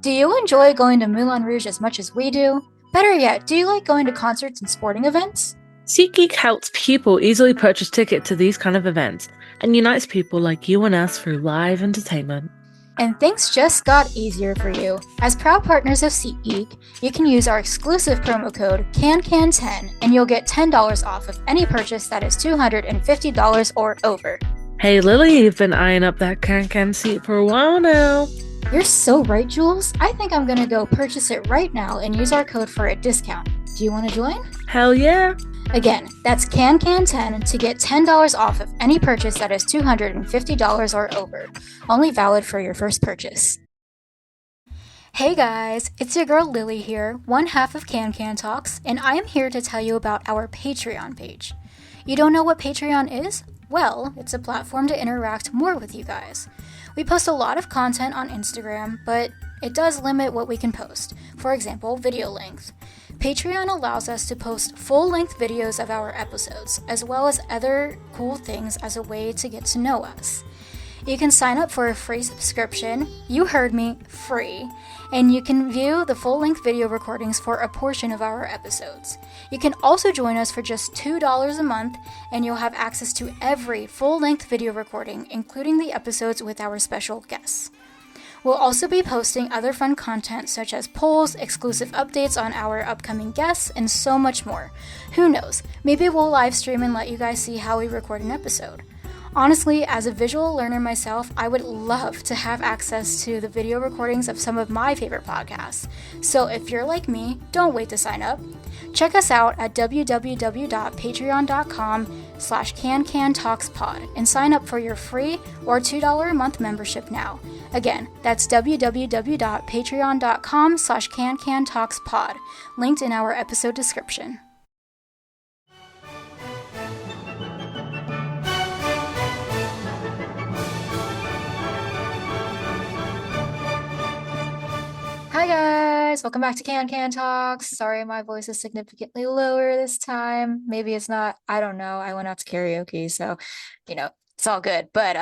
Do you enjoy going to Moulin Rouge as much as we do? Better yet, do you like going to concerts and sporting events? SeatGeek helps people easily purchase tickets to these kind of events and unites people like you and us through live entertainment. And things just got easier for you. As proud partners of SeatGeek, you can use our exclusive promo code CANCAN10 and you'll get $10 off of any purchase that is $250 or over. Hey Lily, you've been eyeing up that can seat for a while now. You're so right, Jules. I think I'm gonna go purchase it right now and use our code for a discount. Do you want to join? Hell yeah. Again, that's CANCAN10 to get $10 off of any purchase that is $250 or over. Only valid for your first purchase. Hey guys, it's your girl Lily here, one half of CanCan Talks, and I am here to tell you about our Patreon page. You don't know what Patreon is? Well, it's a platform to interact more with you guys. We post a lot of content on Instagram, but it does limit what we can post. For example, video length. Patreon allows us to post full-length videos of our episodes, as well as other cool things as a way to get to know us. You can sign up for a free subscription, you heard me, free, and you can view the full-length video recordings for a portion of our episodes. You can also join us for just $2 a month, and you'll have access to every full-length video recording, including the episodes with our special guests. We'll also be posting other fun content such as polls, exclusive updates on our upcoming guests, and so much more. Who knows? Maybe we'll live stream and let you guys see how we record an episode. Honestly, as a visual learner myself, I would love to have access to the video recordings of some of my favorite podcasts. So if you're like me, don't wait to sign up. Check us out at www.patreon.com/CanCanTalksPod and sign up for your free or $2 a month membership now. Again, that's www.patreon.com/CanCanTalksPod, linked in our episode description. Hi guys, welcome back to Can Talks. Sorry my voice is significantly lower this time. Maybe it's not, I don't know. I went out to karaoke, so it's all good. But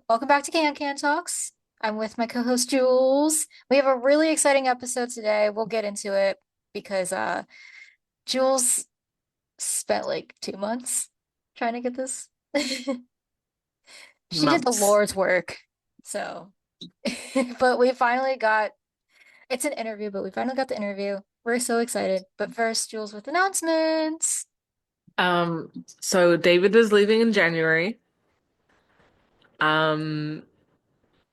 welcome back to Can Talks. I'm with my co-host Jules. We have a really exciting episode today. We'll get into it because Jules spent like 2 months trying to get this. She did the Months. Lord's work. So, but we finally got it's an interview, but we finally got the interview. We're so excited. But first, Jules with announcements. Um, so David is leaving in January. Um,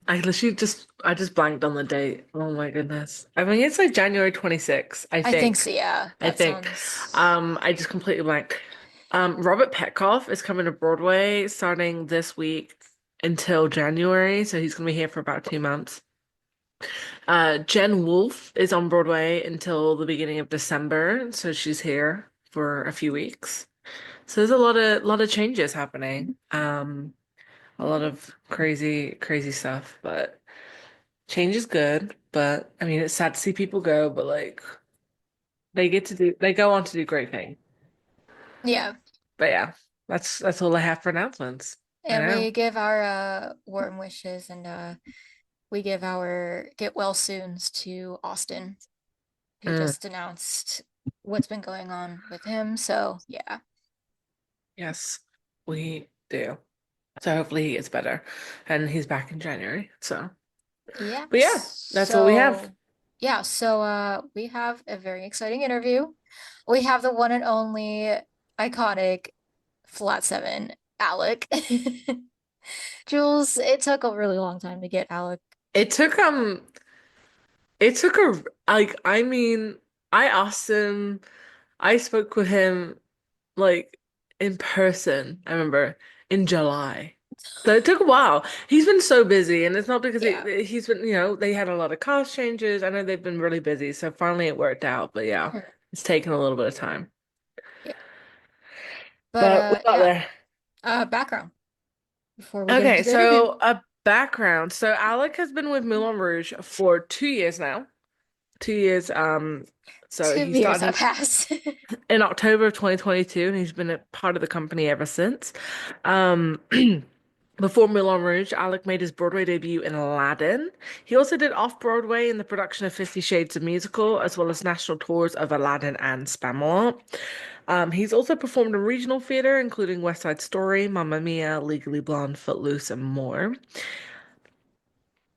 I just blanked on the date. Oh my goodness. I mean it's like January 26th, I I think think. so, yeah. I That think. sounds. I just completely blanked. Robert Petkoff is coming to Broadway starting this week until January, so he's gonna be here for about 2 months. Jen Wolfe is on Broadway until the beginning of December, so she's here for a few weeks. So there's a lot of changes happening. A lot of crazy, crazy stuff, but change is good. But I mean, it's sad to see people go, but like they go on to do great things. Yeah. But yeah, that's all I have for announcements. I And know. we give our warm wishes and we give our get well soons to Austin, who Mm, just announced what's been going on with him. So, yeah. yes, we do. So hopefully he gets better, and he's back in January. So, Yeah. but yeah, that's what we have. We have a very exciting interview. We have the one and only iconic Flat Seven, Alec. Jules, it took a really long time to get Alec. It took it took a like I mean I asked him, I spoke with him like in person, I remember in July. So it took a while. He's been so busy, and it's not because Yeah. he's been, they had a lot of cast changes. I know they've been really busy, so finally it worked out. But yeah, it's taken a little bit of time. Yeah. But But we got yeah. there. Background before we get Okay, into the interview. so a background. So Alec has been with Moulin Rouge for 2 years now. 2 years. So Two he years have started passed. in October of 2022, and he's been a part of the company ever since. Before Moulin Rouge, Alec made his Broadway debut in Aladdin. He also did off-Broadway in the production of 50 Shades of Musical, as well as national tours of Aladdin and Spamalot. He's also performed in regional theater, including West Side Story, Mamma Mia, Legally Blonde, Footloose, and more.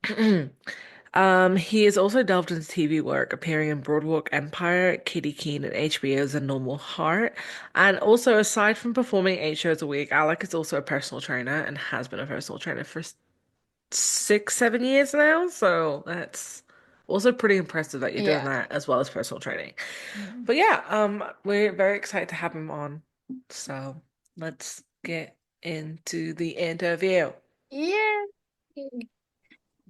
He has also delved into TV work, appearing in Broadwalk Empire, Kitty Keene, and HBO's A Normal Heart. And also, aside from performing 8 shows a week, Alec is also a personal trainer and has been a personal trainer for 6, 7 years now. So that's also pretty impressive that you're doing Yeah. that as well as personal training. Mhm. But yeah, we're very excited to have him on. So let's get into the interview. Yay!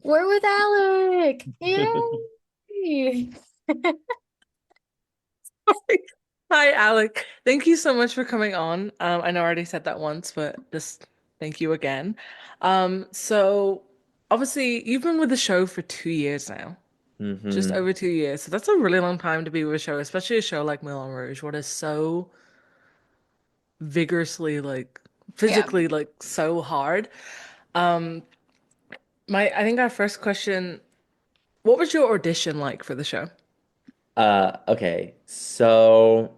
We're with Alec! Yay! Hi, Alec. Thank you so much for coming on. I know I already said that once, but just thank you again. So obviously you've been with the show for 2 years now, just Hmm. over 2 years. So that's a really long time to be with a show, especially a show like Moulin Rouge, what is so vigorously, like Yeah. physically, like so hard. Um, I think our first question, what was your audition like for the show? Okay, so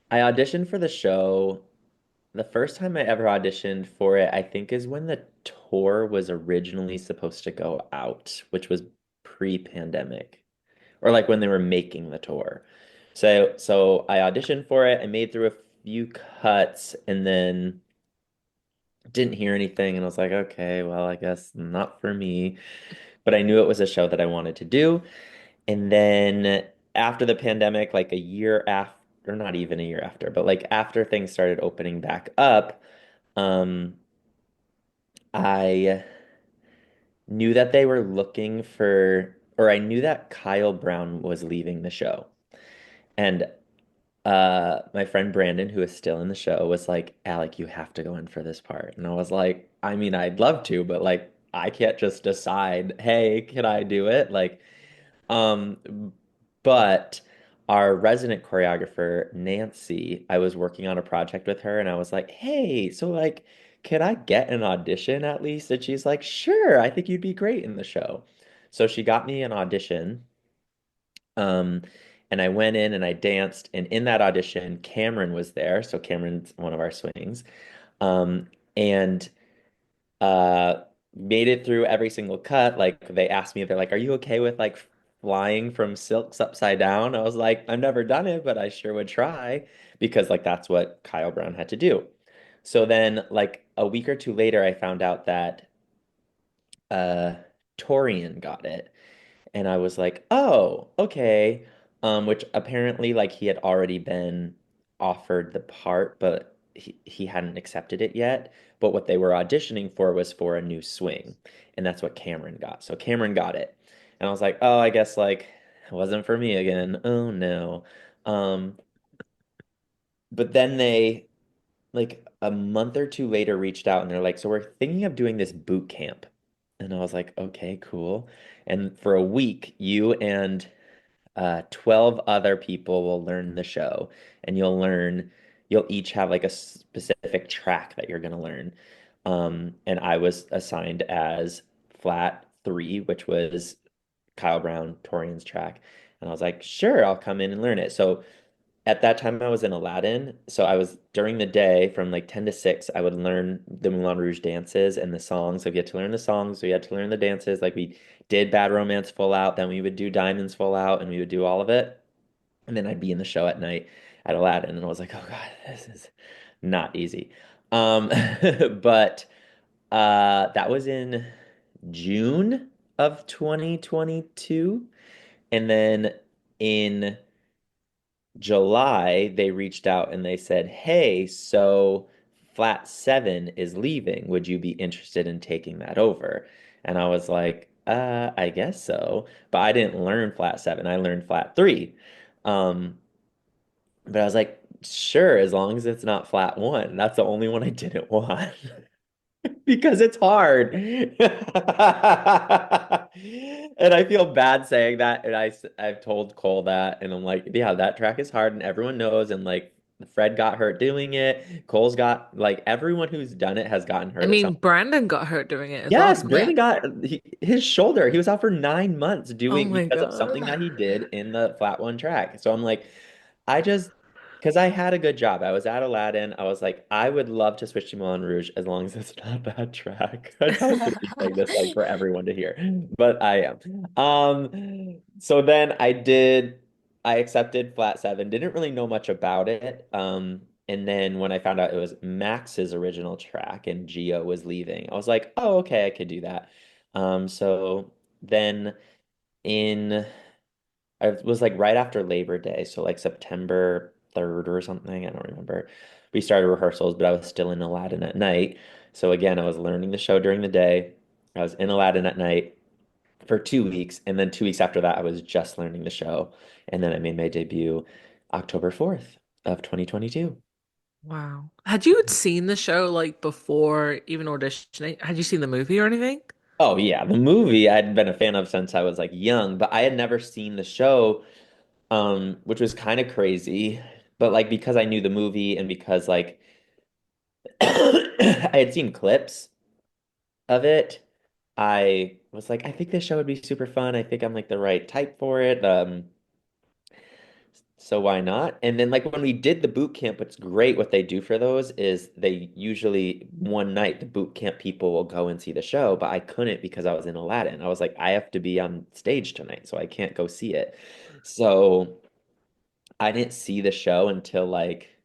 I auditioned for the show. The first time I ever auditioned for it, I think, is when the tour was originally supposed to go out, which was pre-pandemic, or like when they were making the tour. So I auditioned for it. I made through a few cuts, and then didn't hear anything, and I was like, okay, well, I guess not for me. But I knew it was a show that I wanted to do. And then after the pandemic, like a year after, or not even a year after, but like after things started opening back up, um, I knew that they were looking for, or I knew that Kyle Brown was leaving the show. And my friend Brandon, who is still in the show, was like, Alec, you have to go in for this part. And I was like, I mean, I'd love to, but like, I can't just decide, hey, can I do it? Like, but our resident choreographer, Nancy, I was working on a project with her and I was like, hey, so like, could I get an audition at least? And she's like, sure, I think you'd be great in the show. So she got me an audition. Um, and I went in and I danced. And in that audition, Cameron was there. So Cameron's one of our swings. And uh made it through every single cut. Like they asked me, they're like, are you okay with like flying from silks upside down? I was like, I've never done it, but I sure would try because like that's what Kyle Brown had to do. So then like a week or two later, I found out that uh Torian got it. And I was like, oh, okay. Which apparently like he had already been offered the part, but he hadn't accepted it yet. But what they were auditioning for was for a new swing. And that's what Cameron got. So Cameron got it. And I was like, oh, I guess like it wasn't for me again. Oh no. Um, but then they like a month or two later reached out and they're like, so we're thinking of doing this boot camp. And I was like, okay, cool. And for a week, you and 12 other people will learn the show, and you'll each have like a specific track that you're going to learn. And I was assigned as flat three, which was Kyle Brown, Torian's track. And I was like, sure, I'll come in and learn it. So at that time I was in Aladdin. So I was during the day from like 10 to 6, I would learn the Moulin Rouge dances and the songs. So we had to learn the songs, we had to learn the dances. Like we did Bad Romance full out, then we would do Diamonds full out, and we would do all of it. And then I'd be in the show at night at Aladdin, and I was like, oh God, this is not easy. Um, but that was in June of 2022. And then in July, they reached out and they said, hey, so flat seven is leaving. Would you be interested in taking that over? And I was like, I guess so. But I didn't learn flat seven. I learned flat three. Um, but I was like, sure, as long as it's not flat one. That's the only one I didn't want. Because it's hard. And I feel bad saying that. And I've told Cole that. And I'm like, yeah, that track is hard. And everyone knows. And like, Fred got hurt doing it. Cole's got like everyone who's done it has gotten I hurt at mean, some. Brandon got hurt doing it as well, Yes, didn't Yeah. Brandon he? got his shoulder. He was out for 9 months Oh doing my because of God. something that he did in the flat one track. So I'm like, I just because I had a good job. I was at Aladdin. I was like, I would love to switch to Moulin Rouge as long as it's not that track. I know I'm gonna be saying this like for everyone to hear, but I am. So then I accepted flat seven. Didn't really know much about it. And then when I found out it was Max's original track and Gio was leaving, I was like, oh, okay, I could do that. So then in I was like right after Labor Day, so like September 3rd or something. I don't remember. We started rehearsals, but I was still in Aladdin at night. So again, I was learning the show during the day. I was in Aladdin at night for 2 weeks, and then 2 weeks after that, I was just learning the show. And then I made my debut October 4th of 2022. Wow. Had you seen the show like before even auditioning? Had you seen the movie or anything? Oh yeah, the movie I'd been a fan of since I was like young, but I had never seen the show, which was kind of crazy. But like because I knew the movie and because like I had seen clips of it, I was like, I think this show would be super fun. I think I'm like the right type for it. So why not? And then like when we did the boot camp, what's great what they do for those is they usually one night the boot camp people will go and see the show, but I couldn't because I was in Aladdin. I was like, I have to be on stage tonight, so I can't go see it. So I didn't see the show until like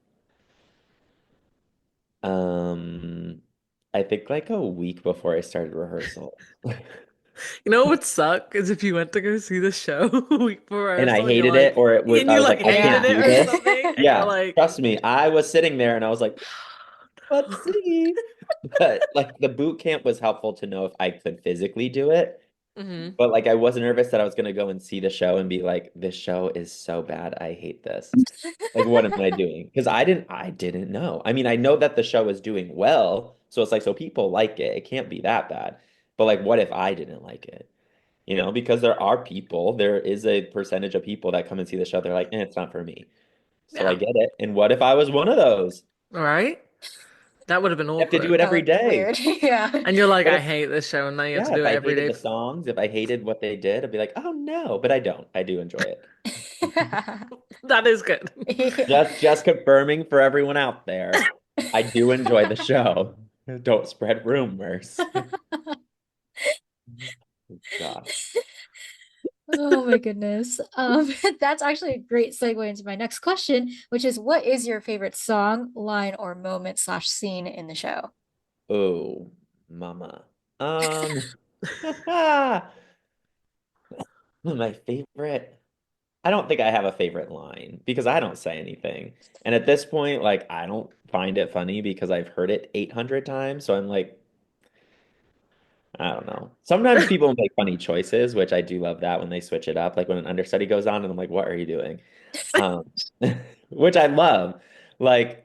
um I think like a week before I started rehearsal. You know what would suck is if you went to go see the show a week before And I rehearsal and you're hated it, like, or it was and I you was like like, I hated can't Yeah. it do or this. something, and you're Yeah, like, trust me, I was sitting there and I was like, let's see. But like the boot camp was helpful to know if I could physically do it. hmm But like I was nervous that I was gonna go and see the show and be like, this show is so bad. I hate this. Like, what am I doing? Because I didn't know. I mean, I know that the show is doing well, so it's like, so people like it. It can't be that bad. But like, what if I didn't like it? Because there is a percentage of people that come and see the show. They're like, it's not for me. So I Yeah. get it. And what if I was one of those? All right. That would have been I have to do it awkward. That every would be day. weird. Yeah. And you're like, But I if, hate this show, and now you have to yeah, do if it I every hated day. the songs, if I hated what they did, I'd be like, oh no, but I don't. I do enjoy it. That is good. Yeah. Just confirming for everyone out there, I do enjoy the show. Don't spread rumors. God. Oh my goodness. That's actually a great segue into my next question, which is what is your favorite song, line, or moment slash scene in the show? Oh, mama. My favorite. I don't think I have a favorite line because I don't say anything. And at this point, like I don't find it funny because I've heard it 800 times. So I'm like, I don't know. Sometimes people make funny choices, which I do love that when they switch it up. Like when an understudy goes on and I'm like, what are you doing? Um, which I love. Like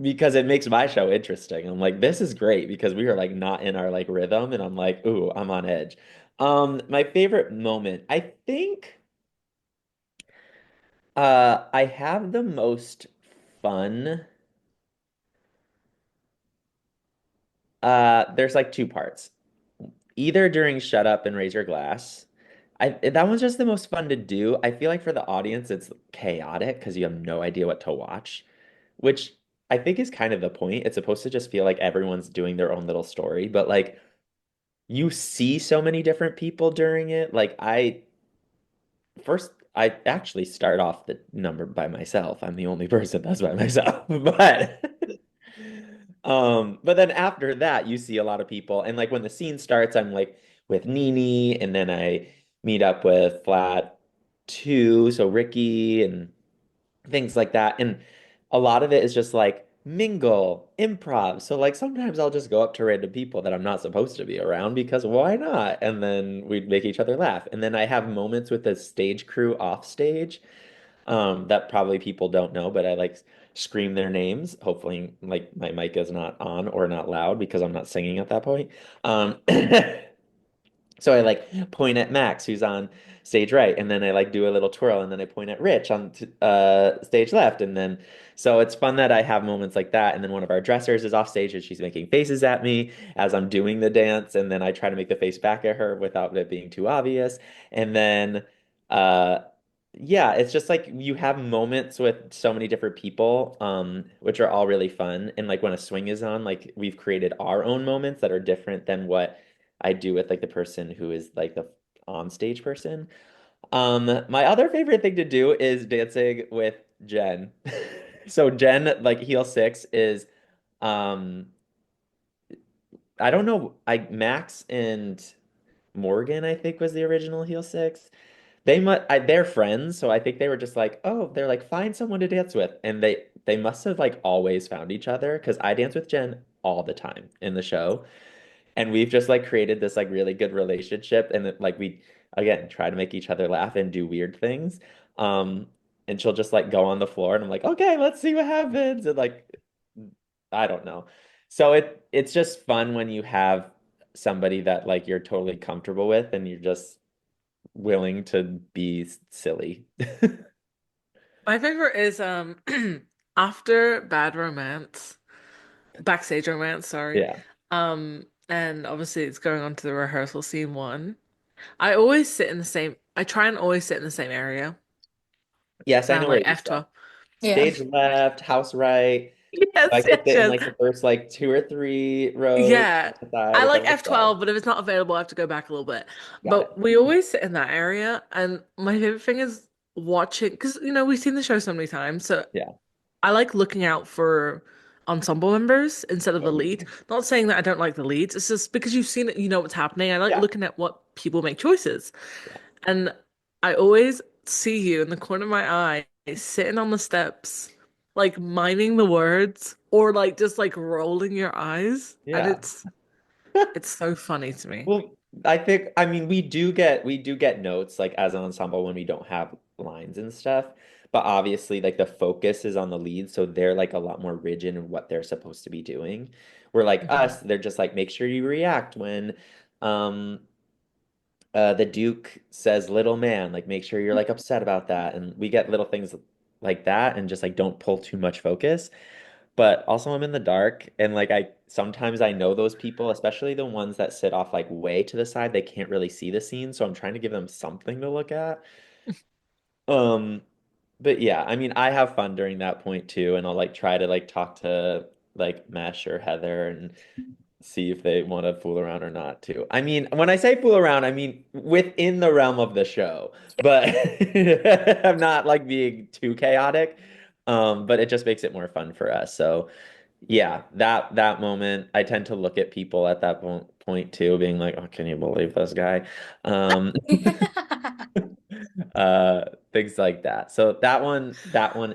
because it makes my show interesting. I'm like, this is great because we are like not in our like rhythm and I'm like, ooh, I'm on edge. My favorite moment, I think I have the most fun. There's like two parts. Either during Shut Up and Raise Your Glass. That one's just the most fun to do. I feel like for the audience, it's chaotic because you have no idea what to watch, which I think is kind of the point. It's supposed to just feel like everyone's doing their own little story, but like you see so many different people during it. Like I actually start off the number by myself. I'm the only person that's by myself. But then after that, you see a lot of people. And like when the scene starts, I'm like with Nini, and then I meet up with Flat Two, so Ricky and things like that. And a lot of it is just like mingle, improv. So like sometimes I'll just go up to random people that I'm not supposed to be around because why not? And then we'd make each other laugh. And then I have moments with the stage crew off stage that probably people don't know, but I like scream their names. Hopefully, like my mic is not on or not loud because I'm not singing at that point. Um, So I like point at Max, who's on stage right, and then I like do a little twirl, and then I point at Rich on stage left, and then so it's fun that I have moments like that. And then one of our dressers is off stage and she's making faces at me as I'm doing the dance, and then I try to make the face back at her without it being too obvious. And then uh yeah, it's just like you have moments with so many different people, which are all really fun. And like when a swing is on, like we've created our own moments that are different than what I do with like the person who is like the on stage person. My other favorite thing to do is dancing with Jen. So Jen, like heel six is um I don't know, I Max and Morgan, I think was the original heel six. They're friends, so I think they were just like, oh, they're like find someone to dance with. And they must have like always found each other because I dance with Jen all the time in the show. And we've just like created this like really good relationship, and like we again try to make each other laugh and do weird things. um and she'll just like go on the floor and I'm like, okay, let's see what happens, and like I don't know. So it's just fun when you have somebody that like you're totally comfortable with and you're just willing to be silly. My favorite is after Bad Romance, Backstage Romance, sorry. Yeah. And obviously it's going on to the rehearsal scene one. I always sit in the same, I try and always sit in the same area Yes, I around know where like you sit. F12. Yeah. Stage left, house right. Yes, Like to yes, sit in yes. like the first like two or three rows Yeah. on the side I if like I'm the side. F12, but if it's not available, I have to go back a little bit. Got But it. we always sit in that area, and my favorite thing is watching, because we've seen the show so many times, so Yeah. I like looking out for ensemble members instead of the lead. Not saying that I don't like the leads, it's just because you've seen it, you know what's happening. I like Yeah. looking at what people make choices. Yeah. And I always see you in the corner of my eye, sitting on the steps, like miming the words, or like just like rolling your eyes. And Yeah. it's so funny to me. Well, I mean we do get notes like as an ensemble when we don't have lines and stuff. But obviously like the focus is on the lead, so they're like a lot more rigid in what they're supposed to be doing. We're like Mhm. us, they're just like make sure you react when um the Duke says little man, like make sure you're like upset about that. And we get little things like that and just like don't pull too much focus. But also I'm in the dark and like I sometimes I know those people, especially the ones that sit off like way to the side, they can't really see the scene, so I'm trying to give them something to look at. Um, but yeah, I mean I have fun during that point too, and I'll like try to like talk to like Mesh or Heather and see if they want to fool around or not too. I mean, when I say fool around, I mean within the realm of the show, but I'm not like being too chaotic. But it just makes it more fun for us. So yeah, that moment, I tend to look at people at that point too, being like, "Oh, can you believe this guy?" Um, uh, things like that. So that one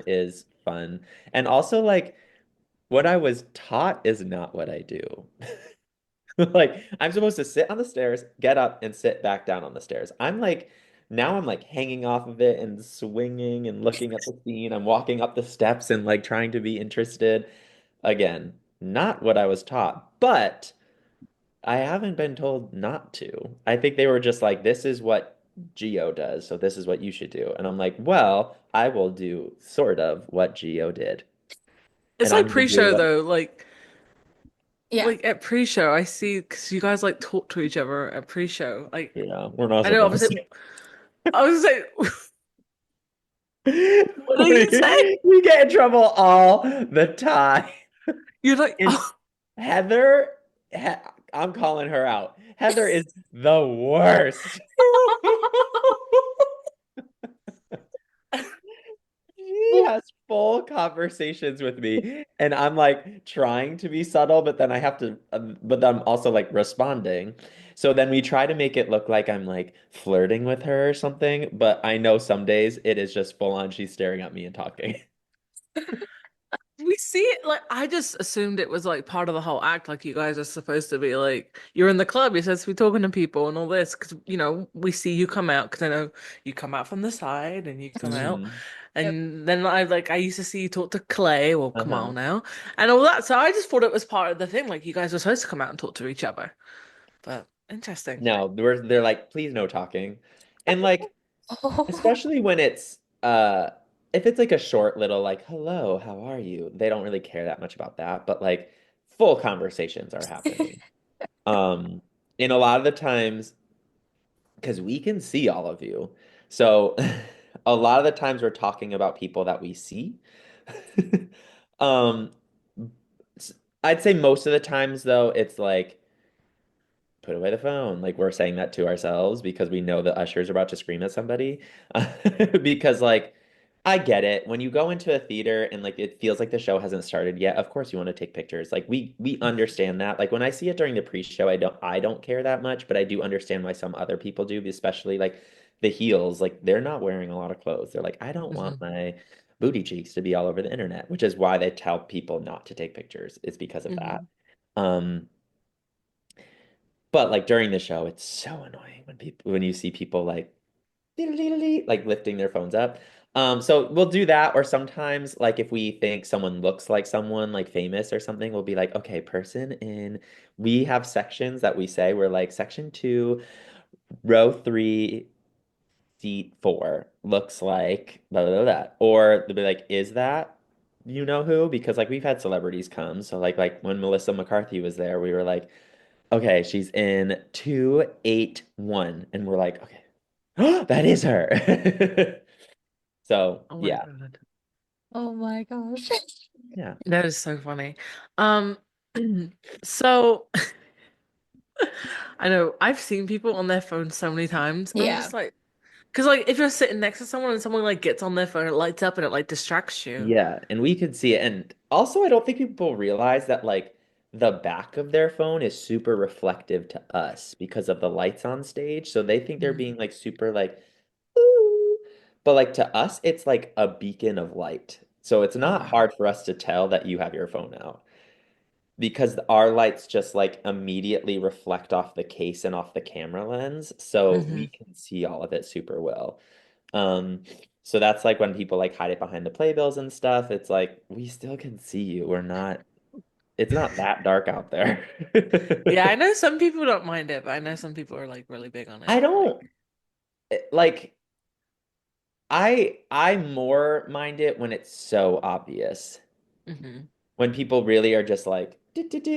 is fun, and also like what I was taught is not what I do. Like I'm supposed to sit on the stairs, get up, and sit back down on the stairs. I'm like now I'm like hanging off of it and swinging and looking at the scene. I'm walking up the steps and like trying to be interested. Again, not what I was taught, but I haven't been told not to. I think they were just like, this is what Geo does, so this is what you should do. And I'm like, well, I will do sort of what Geo did. It's And like I'm gonna do pre-show what, though, Yeah. like at pre-show, I see because you guys like talk to each other at pre-show. Like yeah, we're not I know supposed obviously I was saying, what did you say? We get in trouble all the time. You're like, And oh. Heather, he I'm calling her out. Heather is the worst. She Well, has full conversations with me, and I'm like trying to be subtle, but then I have to, but then I'm also like responding. So then we try to make it look like I'm like flirting with her or something, but I know some days it is just full on she's staring at me and talking. we see it like I just assumed it was like part of the whole act. Like you guys are supposed to be like you're in the club. You're supposed to be talking to people and all this because we see you come out because I know you come out from the side and you come out, Mhm. Yep. and then I used to see you talk to Clay or Kamal Uh-huh. now and all that. So I just thought it was part of the thing. Like you guys were supposed to come out and talk to each other, but. Interesting. No, they're like, please no talking. And like, Oh. especially when it's if it's like a short little like, hello, how are you? They don't really care that much about that, but like full conversations are happening. Um, and a lot of the times, because we can see all of you. So a lot of the times we're talking about people that we see. Um, I'd say most of the times though, it's like put away the phone. Like we're saying that to ourselves because we know the usher's about to scream at somebody. Because like I get it. When you go into a theater and like it feels like the show hasn't started yet, of course you want to take pictures. Like we understand that. Like when I see it during the pre-show, I don't care that much, but I do understand why some other people do, especially like the heels. Like they're not wearing a lot of clothes. They're like, I don't want Hmm. my booty cheeks to be all over the internet, which is why they tell people not to take pictures. It's because of that. Hmm. Um, but like during the show, it's so annoying when you see people like lifting their phones up. So we'll do that, or sometimes like if we think someone looks like someone like famous or something, we'll be like, okay, person in. We have sections that we say we're like section 2, row 3, seat 4 looks like blah blah blah, blah. Or they'll be like, is that you know who? Because like we've had celebrities come, so like when Melissa McCarthy was there, we were like. Okay, she's in 281. And we're like, okay, that is her. So, Oh my yeah. God. Oh my gosh. Yeah. That is so funny. Um, so I know I've seen people on their phone so many times. I'm Yeah. just like, because like if you're sitting next to someone and someone like gets on their phone, it lights up and it like distracts you. Yeah. And we could see it. And also, I don't think people realize that, like, the back of their phone is super reflective to us because of the lights on stage. So they think they're Mhm. being, like, super, like, ooh. But, like, to us, it's like a beacon of light. So it's Oh not wow. hard for us to tell that you have your phone out. Because our lights just like immediately reflect off the case and off the camera lens, so we Hmm. can see all of it super well. Um, so that's like when people like hide it behind the playbills and stuff, it's like we still can see you. It's not that dark out there. Yeah, I know some people don't mind it, but I know some people are like really big on I it. Like, don't like I more mind it when it's so obvious. hmm When people really are just like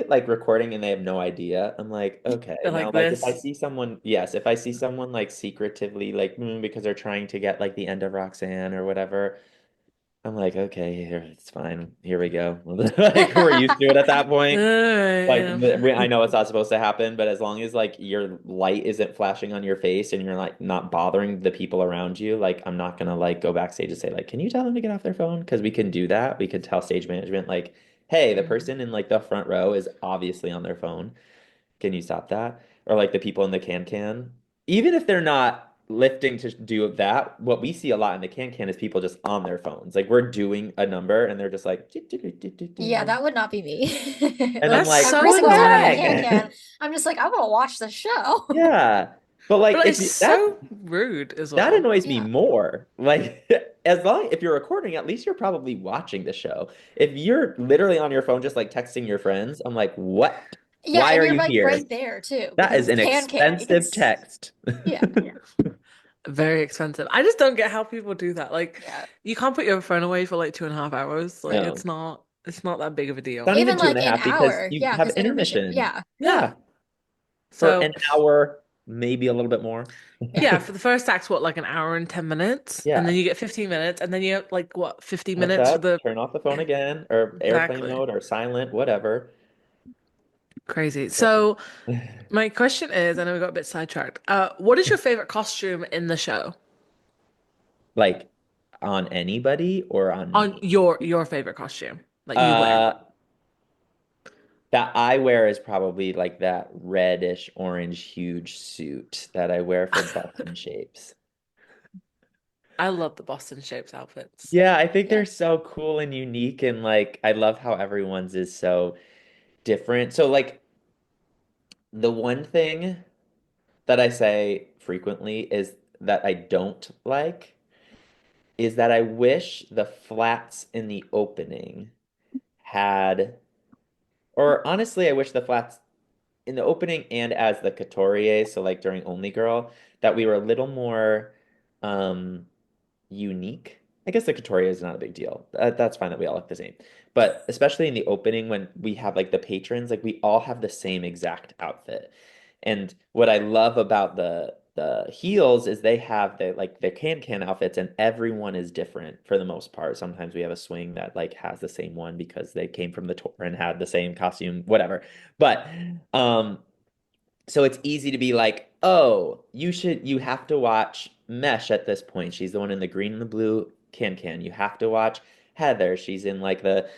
like recording and they have no idea. I'm like, okay. they're Now like like if I this. see someone, yes, if I see someone like secretively like because they're trying to get like the end of Roxanne or whatever, I'm like, okay, here it's fine. Here we go. Like we're used to it at that point. Like Yeah. I know it's not supposed to happen, but as long as like your light isn't flashing on your face and you're like not bothering the people around you, like I'm not gonna like go backstage and say like, can you tell them to get off their phone? Because we can do that. We could tell stage management like, hey, the Mhm. person in like the front row is obviously on their phone. Can you stop that? Or like the people in the can. Even if they're not lifting to do that, what we see a lot in the can is people just on their phones. Like we're doing a number and they're just like Yeah, that would not be me. and I'm That's Like, like, I'm so what pressing play on the the annoying. can. heck? I'm just like, I want to watch the show. Yeah. But like But if it's you that so rude as that well. annoys me Yeah. more. Like if you're recording, at least you're probably watching the show. If you're literally on your phone just like texting your friends, I'm like, what? Yeah, Why and are you're you like here? right there too, That because is it's an can. You can expensive text. yeah. Very expensive. I just don't get how people do that. Like, Yeah. you can't put your phone away for like 2.5 hours. Like, No. it's not that big of a Not deal. even Even two and like a an half because hour. you Yeah, have because intermission. intermission. Yeah. Yeah. Yeah. For So, an hour, maybe a little bit more. Yeah. yeah, for the first act's what, like an hour and 10 minutes, and then Yeah. you get 15 minutes, and then you have like what, 50 Catch minutes for up, the turn off the phone again, or airplane exactly. mode or silent, whatever. Crazy. So, my question is, I know we got a bit sidetracked. What is your favorite costume in the show? Like on anybody or on On me. your favorite costume that you wear? Uh, that I wear is probably like that reddish orange huge suit that I wear for Boston Shapes. I love the Boston Shapes outfits. Yeah, I think Yeah. they're so cool and unique and like I love how everyone's is so different. So like the one thing that I say frequently is that I don't like is that I wish the flats in the opening had, or honestly, I wish the flats in the opening and as the Couturier, so like during Only Girl, that we were a little more um unique. I guess the Couturier is not a big deal. That's fine that we all look the same. But especially in the opening when we have like the patrons, like we all have the same exact outfit. And what I love about the heels is they have their can outfits and everyone is different for the most part. Sometimes we have a swing that like has the same one because they came from the tour and had the same costume, whatever. But um so it's easy to be like, oh, you have to watch Mesh at this point. She's the one in the green and the blue can. You have to watch Heather. She's in like the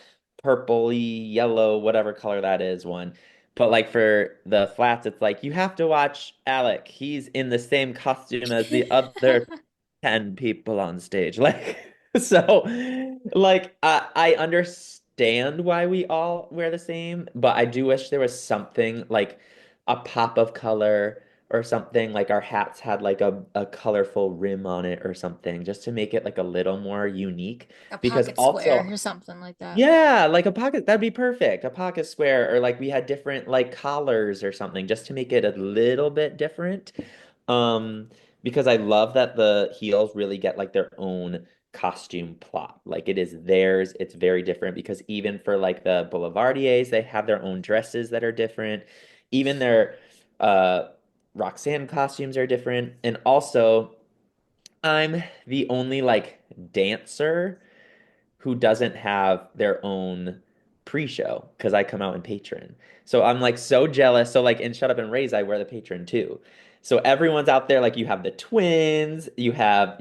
purpley, yellow, whatever color that is one. But like for the flats, it's like you have to watch Alec. He's in the same costume as the other 10 people on stage. Like, so, like, I understand why we all wear the same, but I do wish there was something like a pop of color or something. Like, our hats had like a colorful rim on it or something, just to make it like a little more unique. A Because pocket square also, or something like that. yeah, like a pocket, that'd be perfect. A pocket square, or like we had different like collars or something just to make it a little bit different. Um, because I love that the heels really get like their own costume plot. Like it is theirs. It's very different because even for like the Boulevardiers, they have their own dresses that are different. Even their uh Roxanne costumes are different. And also, I'm the only like dancer who doesn't have their own pre-show because I come out in patron. So I'm like so jealous. So like in Shut Up and Raise, I wear the patron too. So everyone's out there, like you have the twins, you have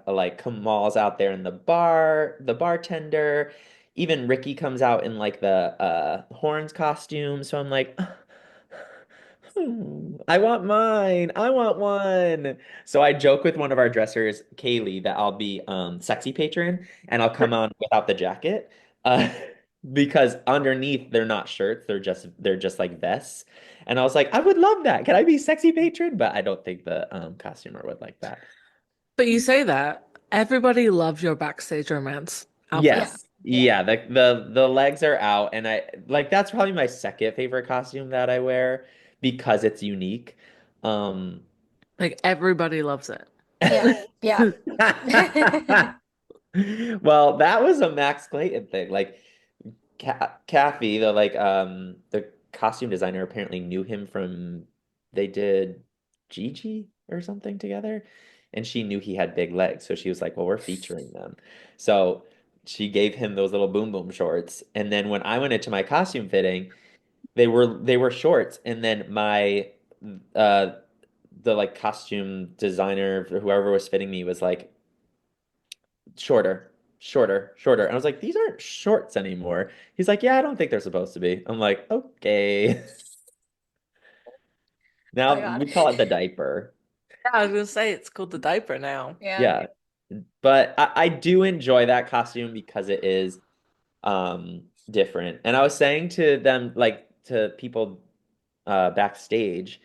like Kamal's out there in the bar, the bartender. Even Ricky comes out in like the horns costume. So I'm like, I want mine. I want one. So I joke with one of our dressers, Kaylee, that I'll be sexy patron and I'll come on without the jacket. Uh because underneath they're not shirts, they're just like vests. And I was like, I would love that. Can I be sexy patron? But I don't think the costumer would like that. But you say that everybody loves your backstage romance outfit. Yeah. Yes. Yeah. Yeah, the legs are out and I like that's probably my second favorite costume that I wear because it's unique. Um Like everybody loves it. Yeah. Yeah. Well, that was a Max Clayton thing. Like Kathy, the costume designer apparently knew him from they did Gigi or something together, and she knew he had big legs, so she was like, "Well, we're featuring them." So she gave him those little boom boom shorts, and then when I went into my costume fitting, they were shorts, and then my uh the like costume designer or whoever was fitting me was like shorter, shorter, shorter. And I was like, these aren't shorts anymore. He's like, yeah, I don't think they're supposed to be. I'm like, okay. Oh my Now God. we call it the diaper. Yeah, I was gonna say it's called the diaper now. Yeah. Yeah. But I do enjoy that costume because it is different. And I was saying to them, like to people backstage,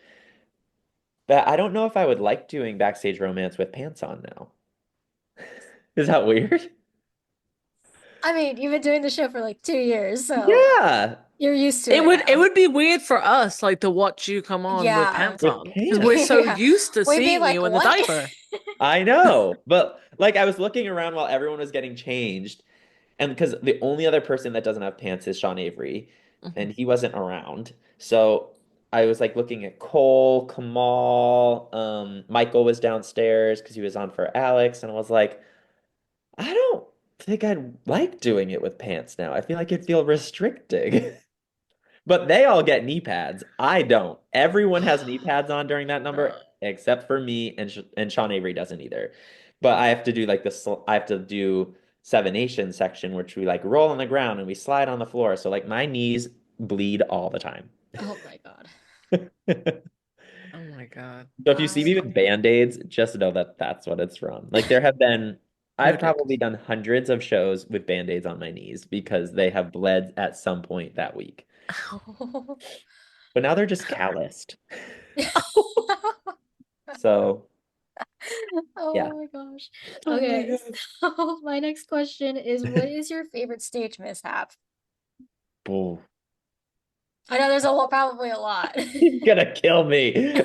that I don't know if I would like doing backstage romance with pants on now. Is that weird? I mean, you've been doing the show for like 2 years, so Yeah. you're used to It it would it now. would be weird for us like to watch you come on with Yeah. pants With on because we're pants. so Yeah. used to We'd be seeing like, you in the what? diaper. I know, but like I was looking around while everyone was getting changed, and because the only other person that doesn't have pants is Sean Avery, Mhm. and he wasn't around. So I was like looking at Cole, Kamal, Michael was downstairs because he was on for Alex, and I was like, I don't think I'd like doing it with pants now. I feel like it'd feel restricting. But they all get knee pads. I don't. Everyone has knee pads on during that number except for me and Sean Avery doesn't either. But I have to do like I have to do Seven Nations section which we like roll on the ground and we slide on the floor. So like my knees bleed all the time. Oh my God. Oh my God. So if you see I me with band-aids, just know that that's what it's from. Like there have been I've Noted. probably done hundreds of shows with band-aids on my knees because they have bled at some point that week. But now they're just calloused. So yeah. Oh my gosh. Oh my Okay, God. so my next question is what is your favorite stage mishap? Boo. I know there's probably a lot. He's gonna kill me.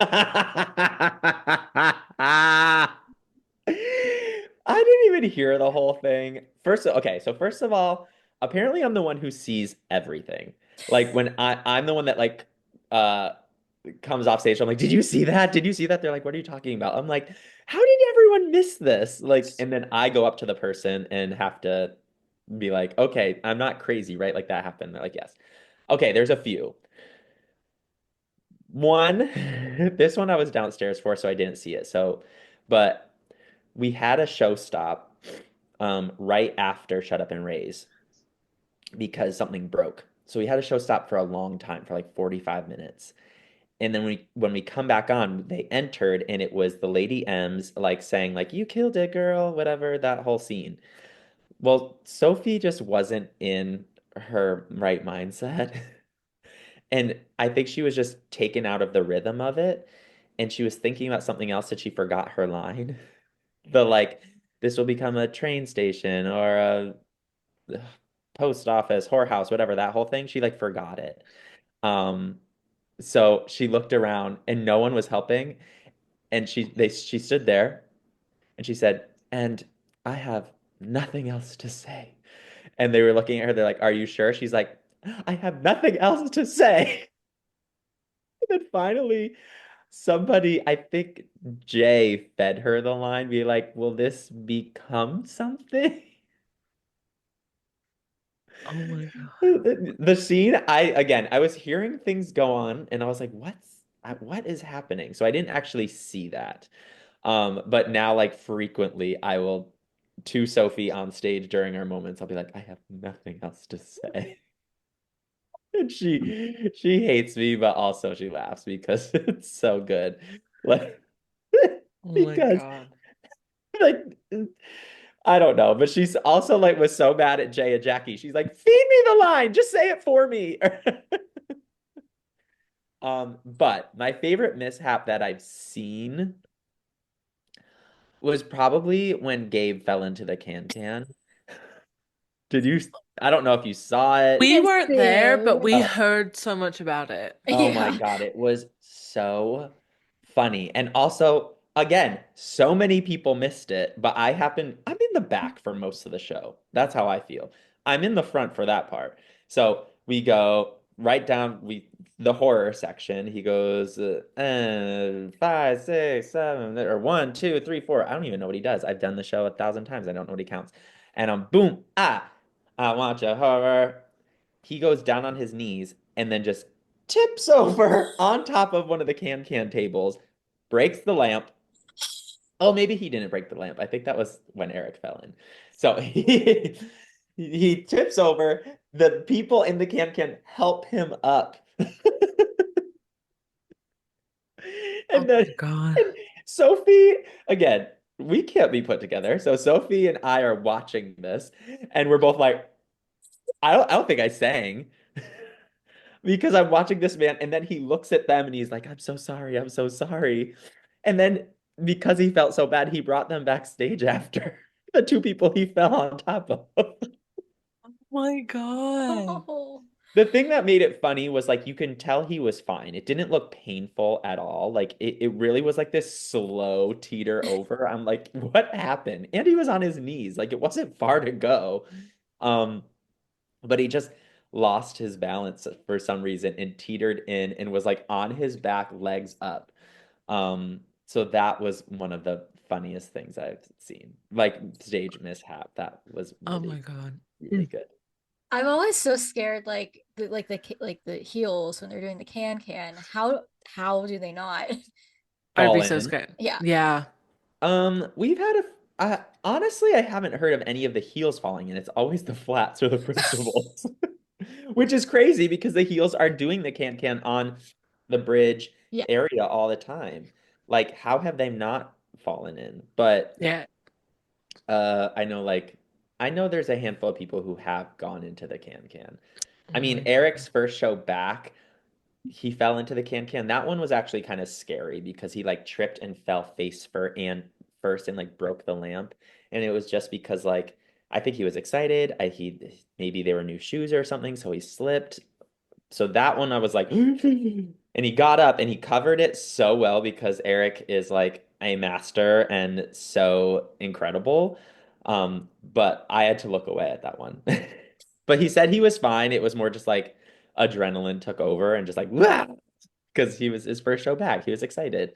I didn't even hear the whole thing. Okay, so first of all, apparently I'm the one who sees everything. Like when I'm the one that like uh comes off stage, I'm like, "Did you see that? Did you see that?" They're like, "What are you talking about?" I'm like, "How did everyone miss this?" Like, and then I go up to the person and have to be like, "Okay, I'm not crazy, right? Like that happened." They're like, "Yes." Okay, there's a few. One, this one I was downstairs for, so I didn't see it. So, but we had a show stop right after Shut Up and Raise because something broke. So we had a show stop for a long time, for like 45 minutes. And then when we come back on, they entered and it was the Lady M's like saying like you killed it, girl, whatever, that whole scene. Well, Sophie just wasn't in her right mindset. And I think she was just taken out of the rhythm of it. And she was thinking about something else that she forgot her line. The like, this will become a train station or a post office, whorehouse, whatever, that whole thing. She like forgot it. Um, so she looked around and no one was helping. And she stood there and she said, and I have nothing else to say. And they were looking at her, they're like, are you sure? She's like, I have nothing else to say. And then finally, somebody, I think Jay fed her the line, be like, will this become something? Oh my God. The scene, I was hearing things go on and I was like, what is happening? So I didn't actually see that. But now like frequently I will to Sophie on stage during our moments, I'll be like, I have nothing else to say. And she hates me, but also she laughs because it's so good. Like Oh my because God. like I don't know, but she's also like was so mad at Jay and Jackie. She's like, feed me the line, just say it for me. But my favorite mishap that I've seen was probably when Gabe fell into the can. Did you? I don't know if you saw We it. We didn't weren't see there, but it. we Oh, heard so much about it. oh my Yeah. God, it was so funny. And also, again, so many people missed it, but I'm in the back for most of the show. That's how I feel. I'm in the front for that part. So we go right down, the horror section. He goes, 5, 6, 7, or 1, 2, 3, 4. I don't even know what he does. I've done the show 1,000 times. I don't know what he counts. And I'm boom, I want your horror. He goes down on his knees and then just tips over on top of one of the can tables, breaks the lamp. Oh, maybe he didn't break the lamp. I think that was when Eric fell in. So he tips over. The people in the can help him up. Oh And then my God. and Sophie, again, we can't be put together. So Sophie and I are watching this, and we're both like, I don't think I sang. Because I'm watching this man, and then he looks at them and he's like, I'm so sorry, I'm so sorry. And then because he felt so bad, he brought them backstage after the two people he fell on top of. Oh my God. Oh. The thing that made it funny was like you can tell he was fine. It didn't look painful at all. Like it really was like this slow teeter over. I'm like, what happened? And he was on his knees. Like it wasn't far to go. Um, but he just lost his balance for some reason and teetered in and was like on his back, legs up. So that was one of the funniest things I've seen. Like stage mishap. That was Oh my really, God. really good. I'm always so scared, like the heels when they're doing the How do they not? I'd Fall be so in. scared. Yeah. Yeah. We've had honestly, I haven't heard of any of the heels falling in. It's always the flats or the principals, which is crazy because the heels are doing the can on the bridge Yeah. area all the time. Like, how have they not fallen in? But Yeah. I know I know there's a handful of people who have gone into the can. Oh I mean, my Eric's God. first show back, he fell into the can. That one was actually kind of scary because he like tripped and fell first and like broke the lamp. And it was just because like I think he was excited. He maybe they were new shoes or something, so he slipped. So that one I was like, and he got up and he covered it so well because Eric is like a master and so incredible. But I had to look away at that one. But he said he was fine. It was more just like adrenaline took over and just like, because he was his first show back. He was excited.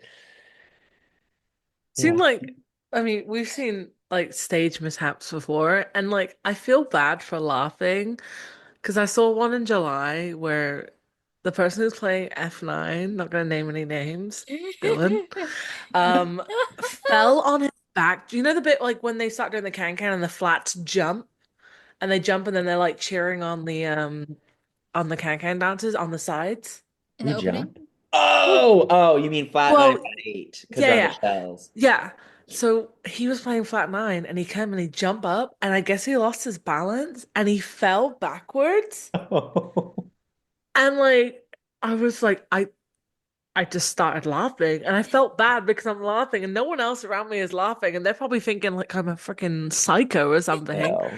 Seemed Yeah. like, I mean, we've seen like stage mishaps before, and like I feel bad for laughing because I saw one in July where the person who's playing F9, not gonna name any names, Dylan, um, fell on his back. Do you know the bit like when they start doing the can and the flats jump and they jump and then they're like cheering on the can dancers on the sides? In the Who opening? jumped? Oh, you mean flat nine Well, and flat eight because yeah, they're on the yeah. shells. Yeah. So he was playing flat nine and he came and he jumped up and I guess he lost his balance and he fell backwards. And like I was like I just started laughing and I felt bad because I'm laughing and no one else around me is laughing and they're probably thinking like I'm a freaking psycho or something. Well,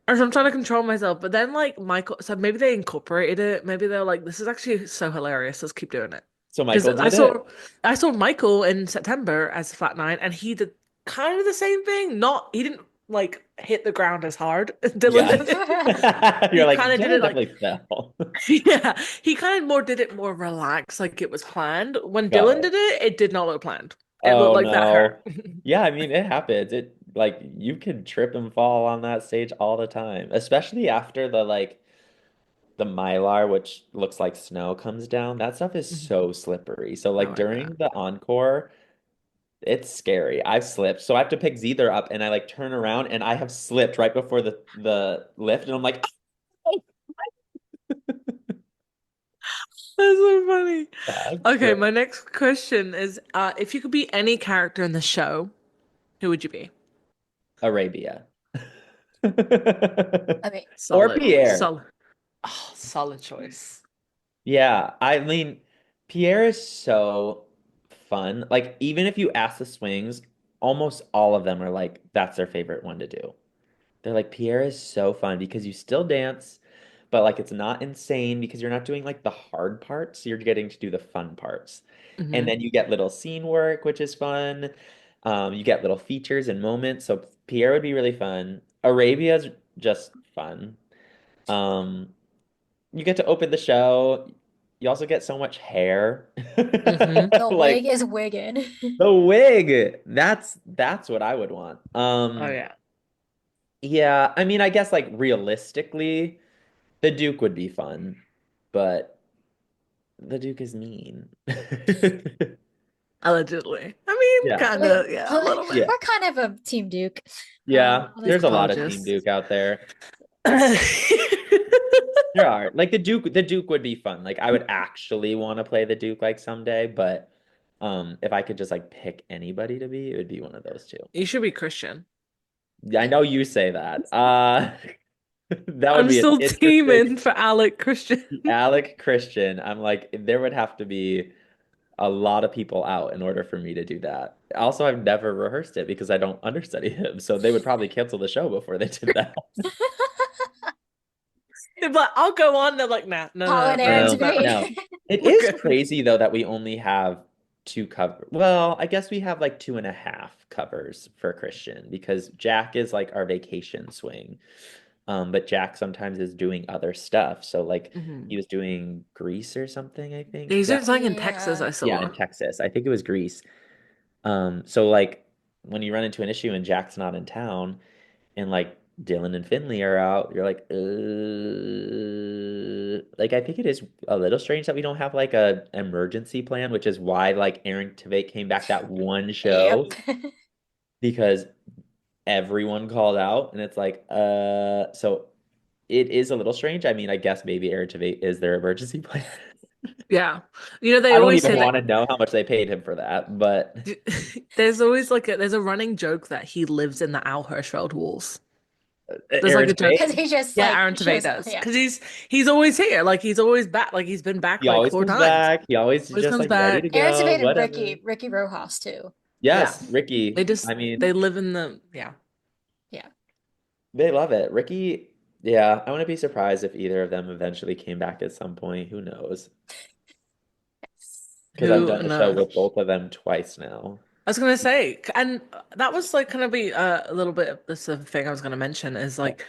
And so I'm trying to control myself. But then like Michael, so maybe they incorporated it. Maybe they're like, this is actually so hilarious. Let's keep doing it. so Because Michael did it? I saw Michael in September as Flat Nine, and he did kind of the same thing. Not he didn't like hit the ground as hard as Dylan Yeah. did. You're He like, kind of did Dylan it like definitely fell. yeah, he kind of more did it more relaxed, like it was planned. When Got Dylan it. did it, it did not look planned. It looked Oh like that hurt. no. Yeah, I mean it happens. It like you could trip and fall on that stage all the time, especially after the Mylar, which looks like snow comes down. That stuff is Mhm. so slippery. So Oh like my God. during the encore, it's scary. I've slipped. So I have to pick Zither up and I like turn around and I have slipped right before the lift and I'm like, That's so funny. "Ah, Okay, great." my next question is if you could be any character in the show, who would you be? Arabia. I mean, Or Solid. Pierre. Solid. Oh, solid choice. Yeah, I mean, Pierre is so fun. Like, even if you ask the swings, almost all of them are like, that's their favorite one to do. They're like, Pierre is so fun because you still dance, but like it's not insane because you're not doing like the hard parts. You're getting to do the fun parts. And Hmm. then you get little scene work, which is fun. You get little features and moments. So Pierre would be really fun. Arabia's just fun. Um, you get to open the show. You also get so much hair. Hmm. the wig Like is wiggin'. the wig. That's what I would want. Oh yeah. Yeah, I mean, I guess like realistically, the Duke would be fun, but the Duke is mean. Allegedly. I mean, Yeah. kind We're of, yeah, a little bit. kind of a Team Duke. Yeah, All those there's a lot of Team Psychologist. Duke out there. There are. Like the Duke would be fun. Like I would actually want to play the Duke like someday, but if I could just like pick anybody to be, it would be one of those two. You should be Christian. Yeah, I know you say that. That would I'm be an still interesting teaming for Alec Christian. Alec Christian. I'm like, there would have to be a lot of people out in order for me to do that. Also, I've never rehearsed it because I don't understudy him, so they would probably cancel the show before they did that. But I'll go on. They're like, nah, no, Paul no, and no, Aaron no, to No, no. be. no. It We're is good. crazy though that we only have two cover. Well, I guess we have like two and a half covers for Christian because Jack is like our vacation swing. But Jack sometimes is doing other stuff. So like Hmm. he was doing Greece or something, I think. He's doing Jack, something in Texas, Yeah. I yeah, saw. in Texas. I think it was Greece. So like when you run into an issue and Jack's not in town and like Dylan and Finley are out, you're like, like I think it is a little strange that we don't have like a emergency plan, which is why like Aaron Tveit came back that one show Yep. because everyone called out and it's like, so it is a little strange. I mean, I guess maybe Aaron Tveit is their emergency plan. Yeah. You know, they I don't always even say want that to know how much they paid him for that, but there's always like there's a running joke that he lives in the Al Hirschfeld walls. There's like Aaron a joke. Because Tveit, he just Yeah, like Aaron Tveit shows up. does. Yeah. Because he's always here. Like he's always back. Like he's been back he like always four comes times. back. He always is Always just comes like ready to back. Aaron go, Tveit and whatever. Ricky Rojas too. Yeah. Yes, Ricky. They just I mean, they live in the yeah. Yeah. they love it. Ricky, Yeah, I wouldn't be surprised if either of them eventually came back at some point. Who knows? Because I've Who done the show knows? with both of them twice now. I was gonna say, and that was like kind of be a little bit of this thing I was gonna mention is like,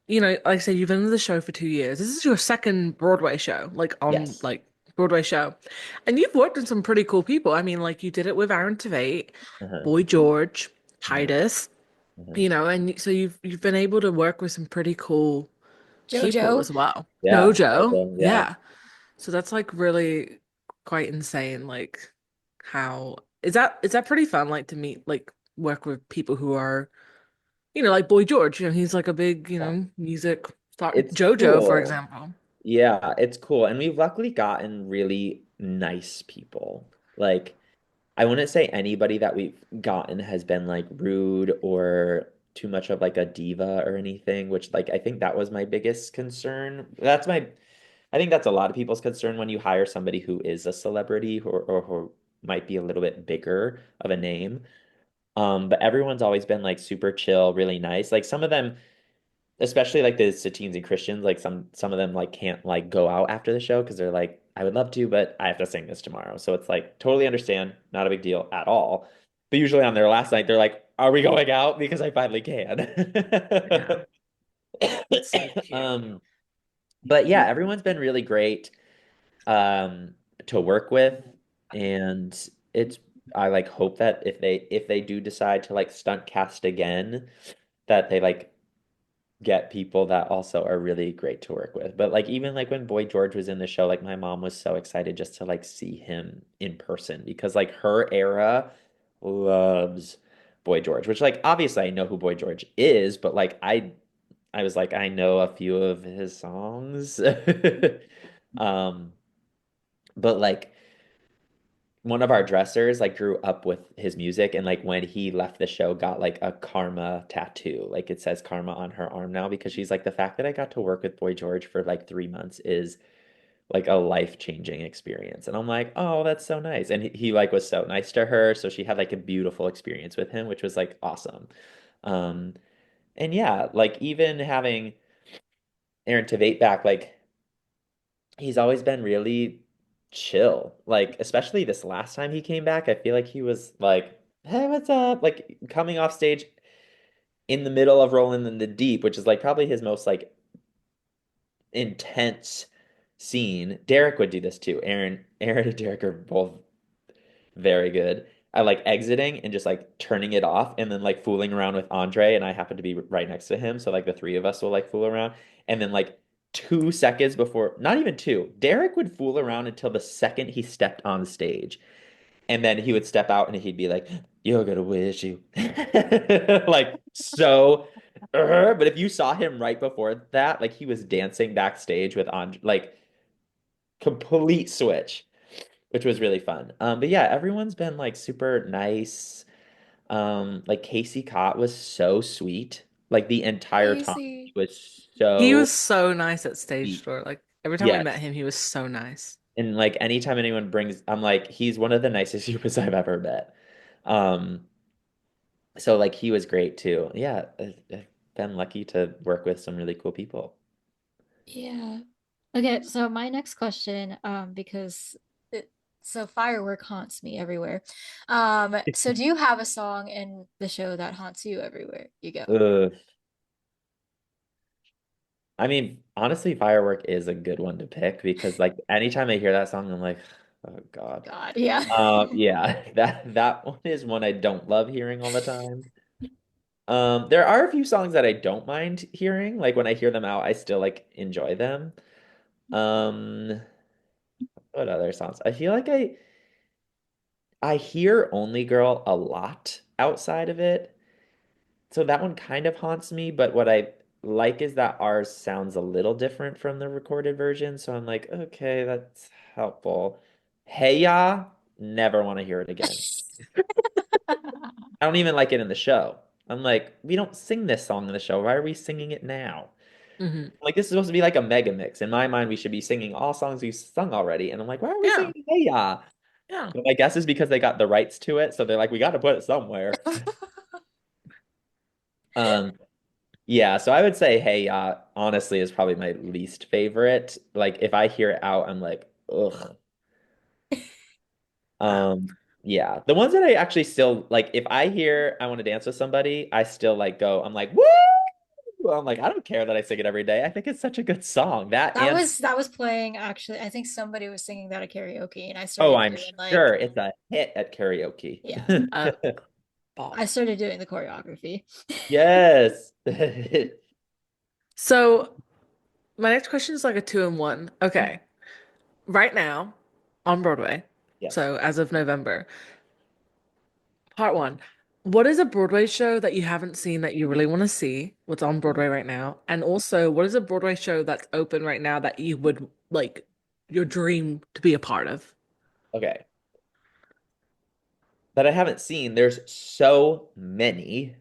like I said, you've been in the show for 2 years. This is your second Broadway show, like on Yes. like Broadway show, and you've worked with some pretty cool people. I mean, like you did it with Aaron Tveit, Uh-huh. Boy George, Uh-huh. Titus, Uh-huh. and so you've been able to work with some pretty cool people Jojo. as well. Yeah. JoJo, Okay, yeah. yeah. So that's like really quite insane. Like, how is that pretty fun? Like to meet like work with people who are like Boy George. He's like a big music star. It's JoJo, for cool. example. Yeah, it's cool. And we've luckily gotten really nice people. Like, I wouldn't say anybody that we've gotten has been like rude or too much of like a diva or anything, which like I think that was my biggest concern. I think that's a lot of people's concern when you hire somebody who is a celebrity or who might be a little bit bigger of a name. But everyone's always been like super chill, really nice. Like some of them, especially like the Satines and Christians, like some of them like can't like go out after the show because they're like, I would love to, but I have to sing this tomorrow. So it's like totally understand, not a big deal at all. But usually on their last night, they're like, are we going out? Because I finally Yeah, can. that's so cute. Um, but yeah, everyone's been really great um to work with. And it's I like hope that if they do decide to like stunt cast again, that they like get people that also are really great to work with. But like even like when Boy George was in the show, like my mom was so excited just to like see him in person because like her era loves Boy George, which like obviously I know who Boy George is, but like I was like I know a few of his songs. Um, but like one of our dressers like grew up with his music and like when he left the show got like a karma tattoo, like it says karma on her arm now because she's like the fact that I got to work with Boy George for like 3 months is like a life-changing experience. And I'm like, oh, that's so nice. And he like was so nice to her, so she had like a beautiful experience with him, which was like awesome. um and yeah, like even having Aaron Tveit back, like he's always been really chill. Like, especially this last time he came back, I feel like he was like, hey, what's up? Like coming off stage in the middle of Rolling in the Deep, which is like probably his most like intense scene. Derek would do this too. Aaron and Derek are both very good. I like exiting and just like turning it off and then like fooling around with Andre, and I happen to be right next to him. So like the three of us will like fool around. And then like 2 seconds before, not even two, Derek would fool around until the second he stepped on stage. And then he would step out and he'd be like, you're gonna wish you. Like so but if you saw him right before that, like he was dancing backstage with Andre, like complete switch, which was really fun. But yeah, everyone's been like super nice. Like Casey Cott was so sweet. Like the entire time he Casey. was He was so so nice at stage sweet. door. Like every time we met Yes. him, he was so nice. And like anytime anyone brings, I'm like, he's one of the nicest humans I've ever met. Um, so like he was great too. Yeah, I've been lucky to work with some really cool people. Yeah. Okay, so my next question, because so firework haunts me everywhere. So do you have a song in the show that haunts you everywhere you go? Ugh. I mean, honestly, Firework is a good one to pick because like anytime I hear that song, I'm like, oh God. God, yeah. Yeah, that one is one I don't love hearing all the time. There are a few songs that I don't mind hearing. Like when I hear them out, I still like enjoy them. Um, what other songs? I feel like I hear Only Girl a lot outside of it. So that one kind of haunts me, but what I like is that ours sounds a little different from the recorded version. So I'm like, okay, that's helpful. Hey Ya, never want to hear it again. I don't even like it in the show. I'm like, we don't sing this song in the show. Why are we singing it now? Hmm. Like, this is supposed to be like a mega mix. In my mind, we should be singing all songs we've sung already. And I'm like, why are we Yeah, singing Hey Ya? yeah. But my guess is because they got the rights to it. So they're like, we got to put it somewhere. Um, yeah, so I would say Hey Ya. honestly is probably my least favorite. Like if I hear it out, I'm like, ugh. Uh, Yeah. The ones that I actually still like, if I hear I want to dance with somebody, I still like go, I'm like, woo! I'm like, I don't care that I sing it every day. I think it's such a good song. That That and was playing actually. I think somebody was singing that at karaoke, and I oh, started I'm doing sure like, it's a hit at karaoke. yeah, uh, I bop. started doing the choreography. Yes. So my next question is like a two in one. Okay. Right now on Broadway, Yes. so as of November, part one. What is a Broadway show that you haven't seen that you really want to see? What's on Broadway right now? And also, what is a Broadway show that's open right now that you would like your dream to be a part of? Okay. That I haven't seen. There's so many.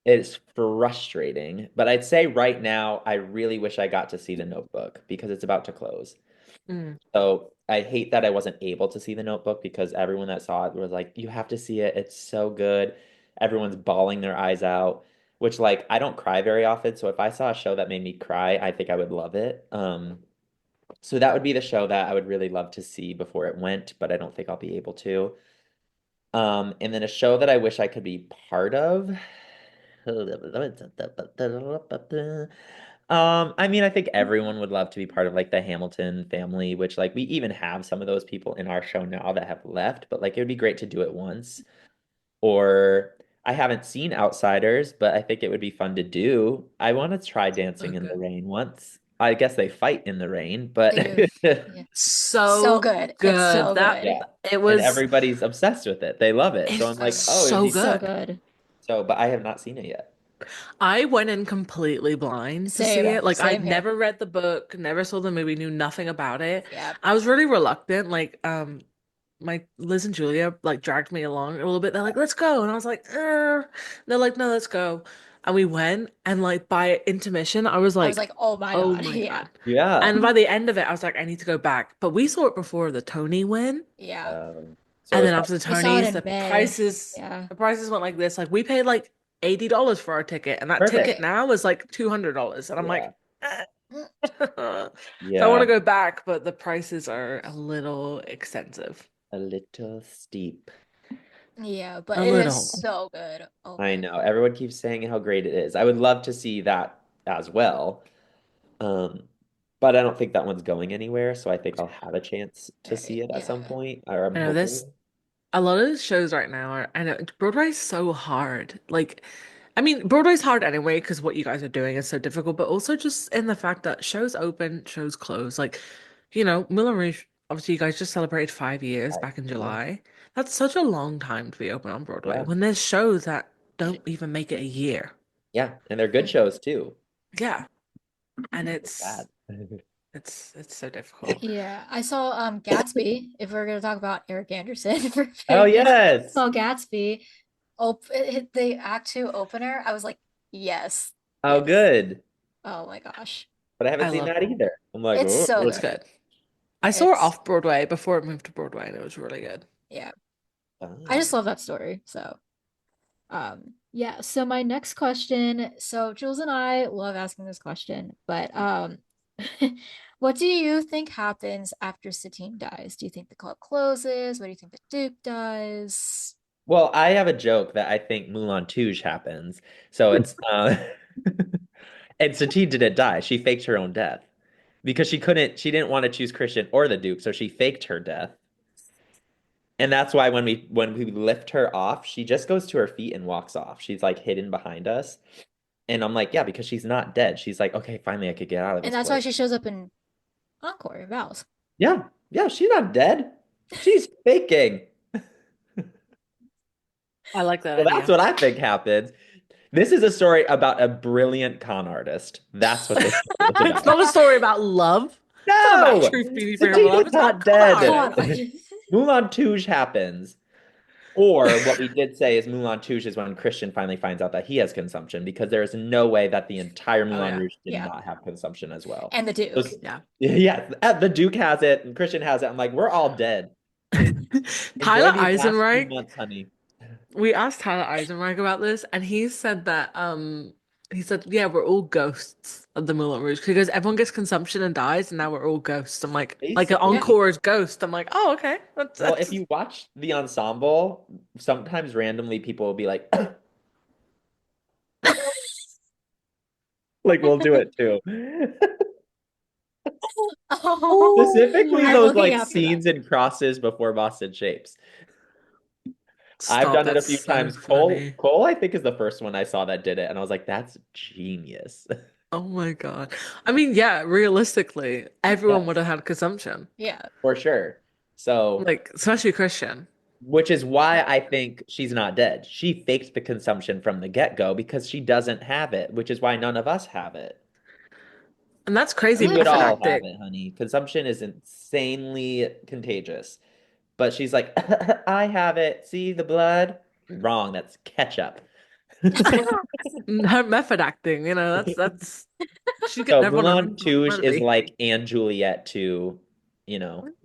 It's frustrating. But I'd say right now, I really wish I got to see The Notebook because it's about to close. Mm, So I hate that I wasn't able to see The Notebook because everyone that saw it was like, you have to see it. It's so good. Everyone's bawling their eyes out, which like I don't cry very often. So if I saw a show that made me cry, I think I would love it. So that would be the show that I would really love to see before it went, but I don't think I'll be able to. And then a show that I wish I could be part of. I mean, I think everyone would love to be part of like the Hamilton family, which like we even have some of those people in our show now that have left, but like it would be great to do it once. Or I haven't seen Outsiders, but I think it would be fun to do. I want to try so Dancing in the good. Rain once. I guess they fight in the rain, but They do. Yeah. So So good. It's good. so That yeah. good. it And was everybody's obsessed with it. They love it. So I'm it's like, Oh, oh, it'd so be so good. good. so, but I have not seen it yet. I went in completely blind to see Same, it. Like same I'd here. never read the book, never saw the movie, knew nothing about it. Yeah. I was really reluctant. Like my Liz and Julia like dragged me along a little bit. They're like, "Let's go," and I was like, They're like, "No, let's go," and we went. And like by intermission, I was I was like, like, oh my "Oh God. my Yeah. God!" Yeah. And by the end of it, I was like, "I need to go back." But we saw it before the Tony win. Yeah. So And it's then probably after the We saw it Tonys, in May. Yeah. the prices went like this. Like we paid like $80 for our ticket, and that ticket perfect. Same. now is like $200. And I'm Yeah. like, eh. Mm. So I want to Yeah. go back, but the prices are a little extensive. A little steep. Yeah, but A it is little. so good. Oh I my know. Everyone keeps saying how great it is. I would love to see that as well. Um, but I don't think that one's going anywhere, so I think I'll have a chance to God. see it at some Yeah. point, or I'm I know this. hoping. A lot of the shows right now are, I know Broadway's so hard. Like, I mean, Broadway's hard anyway because what you guys are doing is so difficult, but also just in the fact that shows open, shows close. Like, Moulin Rouge, obviously, you guys just celebrated 5 years back in Yeah. July. That's such a long time to be open on Broadway Yeah. when there's shows that don't even make it a year. Yeah. And they're good shows too. Yeah, and It's sad. it's so difficult. Yeah, I saw Gatsby, if we're gonna talk about Eric Anderson for Oh famous. yes. Saw Gatsby hit the act two opener. I was like, yes, Oh yes. good. Oh my gosh. But I haven't I seen love that either. I'm like, It's oh, so it's good. good. I saw it It's off Broadway before it moved to Broadway, and it was really good. yeah. I just fun. love that story. So yeah, so my next question, so Jules and I love asking this question, but what do you think happens after Satine dies? Do you think the club closes? What do you think the Duke does? Well, I have a joke that I think Moulin Rouge happens. So it's and Satine didn't die. She faked her own death because she didn't want to choose Christian or the Duke, so she faked her death. And that's why when we lift her off, she just goes to her feet and walks off. She's like hidden behind us. And I'm like, yeah, because she's not dead. She's like, okay, finally I could get out of And this that's why place. she shows up in Encore in Vows. Yeah, yeah, she's not dead. She's faking. I like that So that's idea. what I think happens. This is a story about a brilliant con artist. That's what this story is It's about. not a story about love. It's not about No, truth, beauty, freedom, Satine love. is It's about not con dead. Con artists. artist. Moulin Rouge happens. Or what we did say is Moulin Rouge is when Christian finally finds out that he has consumption because there is no way that the entire Oh Moulin yeah, Rouge did Yeah. not have consumption as well. And the So, Duke. yeah. yeah, the Duke has it and Christian has it. I'm like, we're all dead. Enjoy Tyler these last few Eisenreich. months, honey. We asked Tyler Eisenreich about this, and he said that He said, "Yeah, we're all ghosts of the Moulin Rouge." Because everyone gets consumption and dies, and now we're all ghosts. I'm like an Yeah. Basically, encore is ghost. I'm like, oh, okay, well, if that's you watch the ensemble, sometimes randomly people will be like, like we'll do it too. Oh, Specifically I'm those looking like after that. scenes and crosses before Boston Shapes. I've stop. done it a That's few so times. Cole, funny. Cole, I think is the first one I saw that did it, and I was like, that's genius. Oh my God. I mean, yeah, realistically, everyone would Yes, have had consumption. Yeah. for sure. So, Like, especially Christian. which is why I think she's not dead. She faked the consumption from the get-go because she doesn't have it, which is why none of us have it. And that's crazy We would method all have acting. it, honey. Consumption is insanely contagious. But she's like, I have it. See the blood? Wrong. That's ketchup. Her method acting, that's she'd get So everyone Moulin Rouge is money. like Anne Juliet to,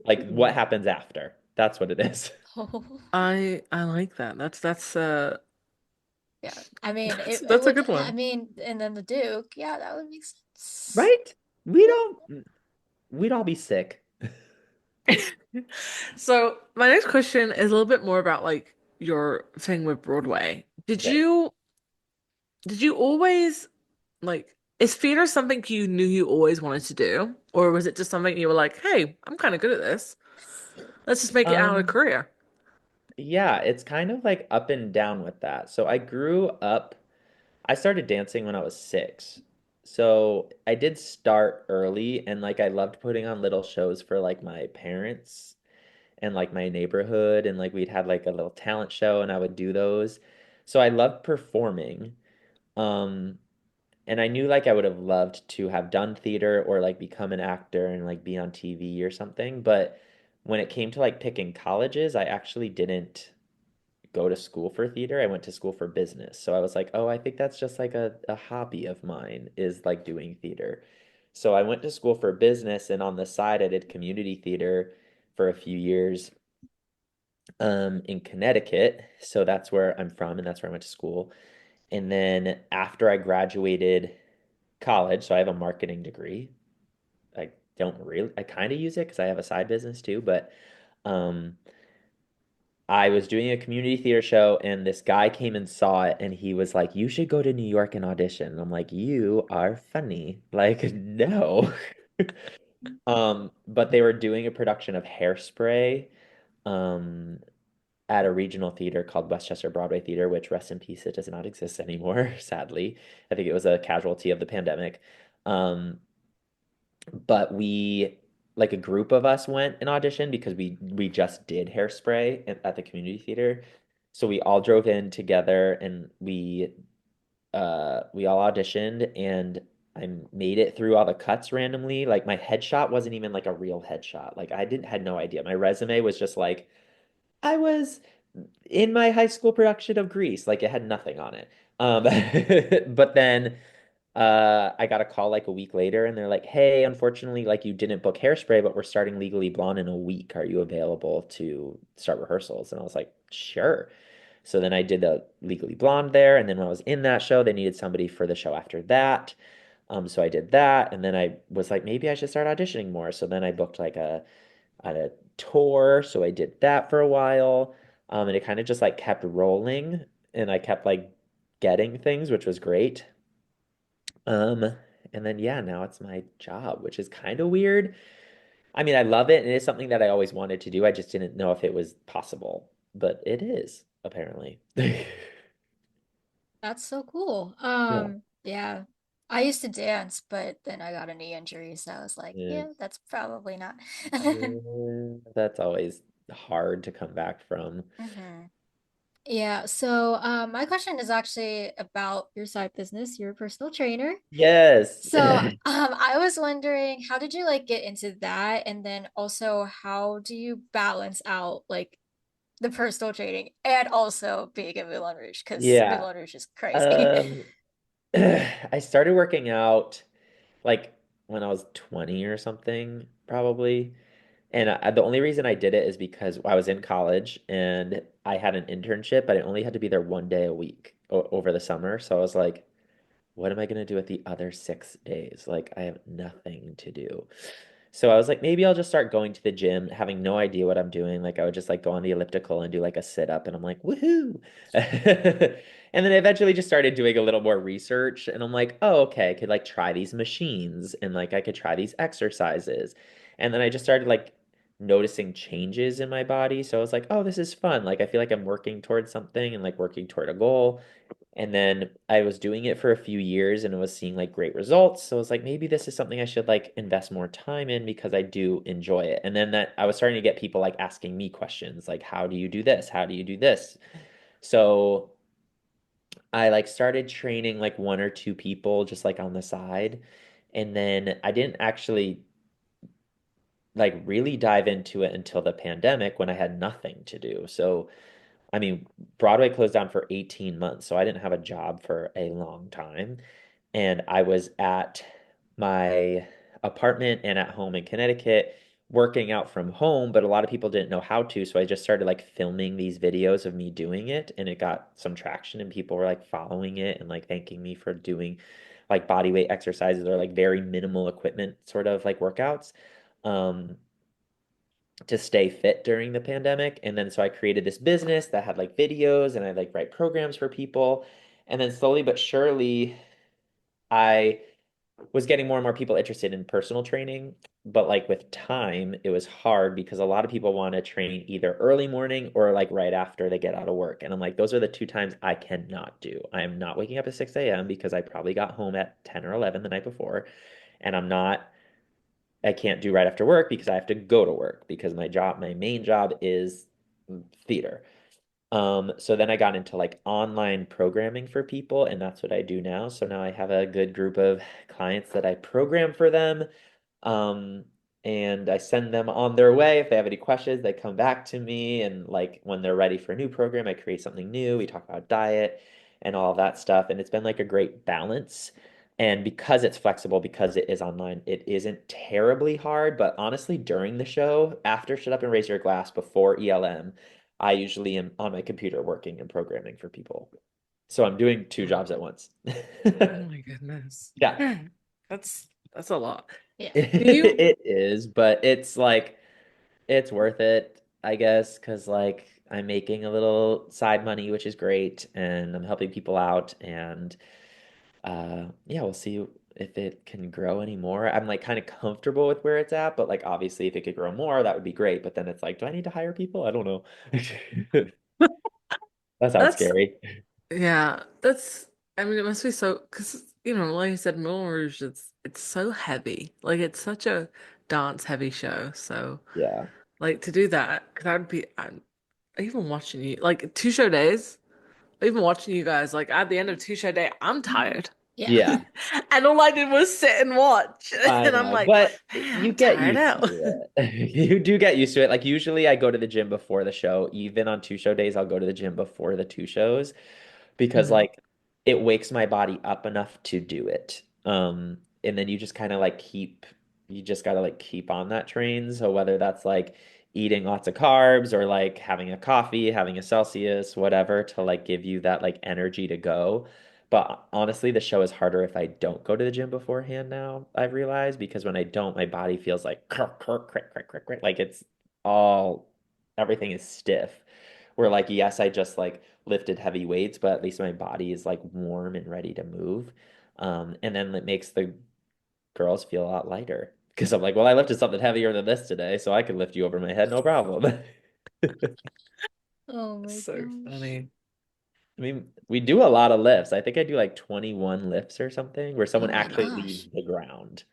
like what happens after. That's what it is. Oh, I like that. yeah. I mean, it That's a would, good I one. mean, and then the Duke, yeah, that would make sense. Right? We don't, we'd all be sick. So my next question is a little bit more about like your thing with Broadway. Okay. Did you always like is theater something you knew you always wanted to do? Or was it just something you were like, hey, I'm kind of good at this. Let's just make it out a Um, career. yeah, it's kind of like up and down with that. So I grew up, I started dancing when I was 6. So I did start early and like I loved putting on little shows for like my parents and like my neighborhood and like we'd had like a little talent show and I would do those. So I loved performing. Um and I knew like I would have loved to have done theater or like become an actor and like be on TV or something, but when it came to like picking colleges, I actually didn't go to school for theater. I went to school for business. So I was like, oh, I think that's just like a hobby of mine is like doing theater. So I went to school for business and on the side I did community theater for a few years in Connecticut. So that's where I'm from and that's where I went to school. And then after I graduated college, so I have a marketing degree. I don't really, I kind of use it because I have a side business too, but um, I was doing a community theater show and this guy came and saw it and he was like, you should go to New York and audition. And I'm like, you are funny. Like, no. But they were doing a production of Hairspray. Um, at a regional theater called Westchester Broadway Theater, which rest in peace, it does not exist anymore, sadly. I think it was a casualty of the pandemic. Um, but we, like a group of us went and auditioned because we just did Hairspray at the community theater. So we all drove in together and we all auditioned and I made it through all the cuts randomly. Like my headshot wasn't even like a real headshot. Like I didn't had no idea. My resume was just like I was in my high school production of Grease. Like it had nothing on it. Um, but then I got a call like a week later and they're like, hey, unfortunately, like you didn't book Hairspray, but we're starting Legally Blonde in a week. Are you available to start rehearsals? And I was like, sure. So then I did the Legally Blonde there. And then when I was in that show, they needed somebody for the show after that. So I did that. And then I was like, maybe I should start auditioning more. So then I booked like a tour. So I did that for a while. And it kind of just like kept rolling and I kept like getting things, which was great. Um, and then yeah, now it's my job, which is kind of weird. I mean, I love it and it is something that I always wanted to do. I just didn't know if it was possible, but it is apparently. That's so cool. Yeah. Yeah. I used to dance, but then I got a knee injury, so I was like, Yeah. yeah, that's probably not. That's always hard to come back from. hmm Yeah, so my question is actually about your side business. You're a personal trainer. Yes. So I was wondering, how did you like get into that? And then also, how do you balance out like the personal training and also being in Moulin Rouge? Because Yeah. Moulin Rouge is crazy. Um, I started working out like when I was 20 or something, probably. And the only reason I did it is because I was in college and I had an internship, but I only had to be there one day a week over the summer. So I was like, what am I going to do with the other 6 days? Like, I have nothing to do. So I was like, maybe I'll just start going to the gym, having no idea what I'm doing. Like, I would just like go on the elliptical and do like a sit up, and I'm like, woohoo. And then I eventually just started doing a little more research, and I'm like, oh, okay, I could like try these machines and like I could try these exercises. And then I just started like noticing changes in my body. So I was like, oh, this is fun. Like, I feel like I'm working towards something and like working toward a goal. And then I was doing it for a few years and I was seeing like great results. So I was like, maybe this is something I should like invest more time in because I do enjoy it. And then that I was starting to get people like asking me questions like, how do you do this? How do you do this? So I like started training like one or two people just like on the side. And then I didn't actually like really dive into it until the pandemic when I had nothing to do. So I mean, Broadway closed down for 18 months, so I didn't have a job for a long time. And I was at my apartment and at home in Connecticut working out from home, but a lot of people didn't know how to, so I just started like filming these videos of me doing it, and it got some traction and people were like following it and like thanking me for doing like body weight exercises or like very minimal equipment sort of like workouts. Um, to stay fit during the pandemic. And then so I created this business that had like videos and I like write programs for people. And then slowly but surely, I was getting more and more people interested in personal training. But like with time, it was hard because a lot of people want to train either early morning or like right after they get out of work. And I'm like, those are the two times I cannot do. I am not waking up at 6 a.m. because I probably got home at 10 or 11 the night before. And I can't do right after work because I have to go to work because my main job is theater. So then I got into like online programming for people, and that's what I do now. So now I have a good group of clients that I program for them. Um, and I send them on their way. If they have any questions, they come back to me. And like when they're ready for a new program, I create something new. We talk about diet and all of that stuff. And it's been like a great balance. And because it's flexible, because it is online, it isn't terribly hard. But honestly, during the show, after Shut Up and Raise Your Glass, before ELM, I usually am on my computer working and programming for people. So I'm doing two jobs at once. Oh my goodness. Yeah. That's a lot. Yeah. Do you It is, but it's like it's worth it, I guess, because like I'm making a little side money, which is great, and I'm helping people out, and yeah, we'll see if it can grow anymore. I'm like kind of comfortable with where it's at, but like obviously if it could grow more, that would be great. But then it's like, do I need to hire people? I don't know. That sounds that's scary. yeah, that's I mean it must be so because like you said, Moulin Rouge it's so heavy. Like it's such a dance heavy show. So Yeah. like to do that, because I'm even watching you like 2 show days, even watching you guys, like at the end of 2 show day, I'm tired. Yeah. Yeah. And all I did was sit and watch. I And I'm know, like, but man, you I'm get tired used out. to it. You do get used to it. Like usually I go to the gym before the show. Even on 2 show days, I'll go to the gym before the 2 shows because Mhm. like it wakes my body up enough to do it. And then you just kind of like you just gotta like keep on that train. So whether that's like eating lots of carbs or like having a coffee, having a Celsius, whatever, to like give you that like energy to go. But honestly, the show is harder if I don't go to the gym beforehand now, I've realized, because when I don't, my body feels like crick, crick, crick, crick, crick, crick, like it's all everything is stiff. Where like, yes, I just like lifted heavy weights, but at least my body is like warm and ready to move. And then it makes the girls feel a lot lighter because I'm like, well, I lifted something heavier than this today, so I can lift you over my head, no problem. Oh my So gosh. funny. I mean, we do a lot of lifts. I think I do like 21 lifts or something where someone Oh my actually leaves gosh. the ground.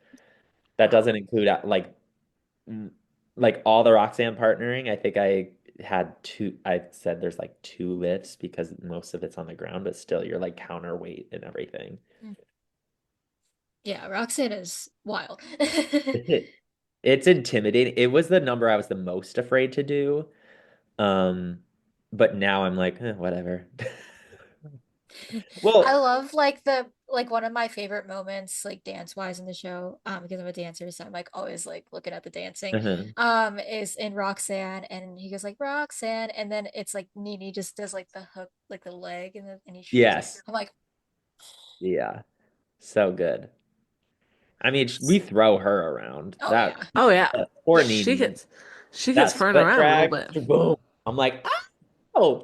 That Wow. doesn't include mm, like all the Roxanne partnering. I think I had two, I said there's like two lifts because most of it's on the ground, but still you're like counterweight and everything. Mm. Yeah, Roxanne is wild. It's intimidating. It was the number I was the most afraid to do. Um, but now I'm like, whatever. I Well, love like one of my favorite moments like dance wise in the show because I'm a dancer, so I'm like always like looking at the dancing uh-huh. is in Roxanne, and he goes like Roxanne, and then it's like Nene just does like the hook, like the leg, and he shoots. Yes. I'm like, Yeah. So good. I mean, we throw her around. Oh That, yeah. Oh yeah. that poor She Nene, gets she gets that thrown split around a little drag, bit. boom. I'm like, oh.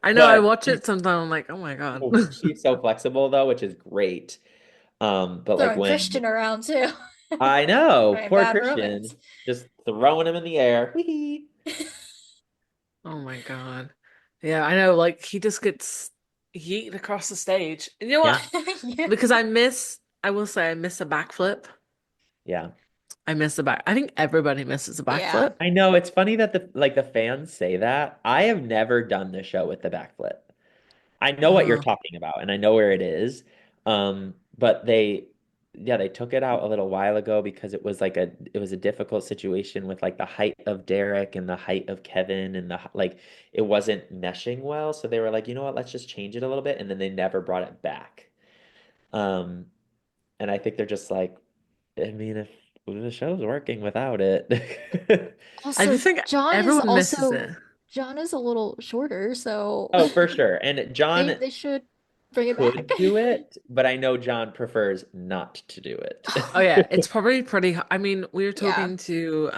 I know I But watch it sometimes, I'm like, oh my God. she's so flexible though, which is great. But like Throwing when Christian around too. I know, Right, poor bad romance. Christian, just throwing him in the air. Whee! Oh my God. Yeah, I know, like he just gets yeeted across the stage. And you know what? Yeah, Yeah. Because I will say I miss a backflip. yeah. I miss a back. I think everybody misses a Yeah. backflip. I know it's funny that the fans say that. I have never done the show with the backflip. I know what you're Uh, talking about and I know where it is. But they took it out a little while ago because it was a difficult situation with like the height of Derek and the height of Kevin and like it wasn't meshing well. So they were like, you know what, let's just change it a little bit. And then they never brought it back. Um, and I think they're just like, I mean, if the show's working without it. I Also, just think everyone misses it. John is a little shorter, so Oh, for sure. And John they should bring it back. could do it, but I know John prefers not to do Oh yeah, it. it's probably pretty. I mean, we were Yeah. talking to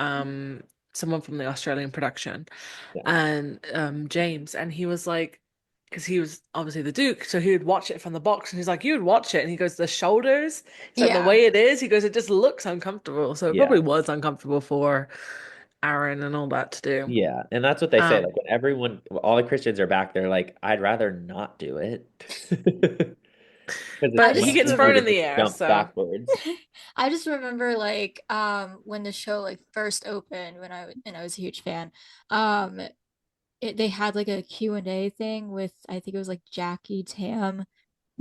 someone from the Australian production, Yeah. and James, and he was like, because he was obviously the Duke, so he would watch it from the box, and he's like, you would watch it, and he goes, the shoulders, it's like the Yeah. way it is. He goes, it just looks uncomfortable, so it Yeah. probably was uncomfortable for Aaron and all that to do. Yeah. And that's what they say. Um, Like when all the Christians are back, they're like, I'd rather not do it. Because it's I but he less just gets easy thrown to in remember the just air, jump so backwards. I just remember like when the show like first opened when I was a huge fan. Um they had like a Q&A thing with I think it was like Jackie Tam,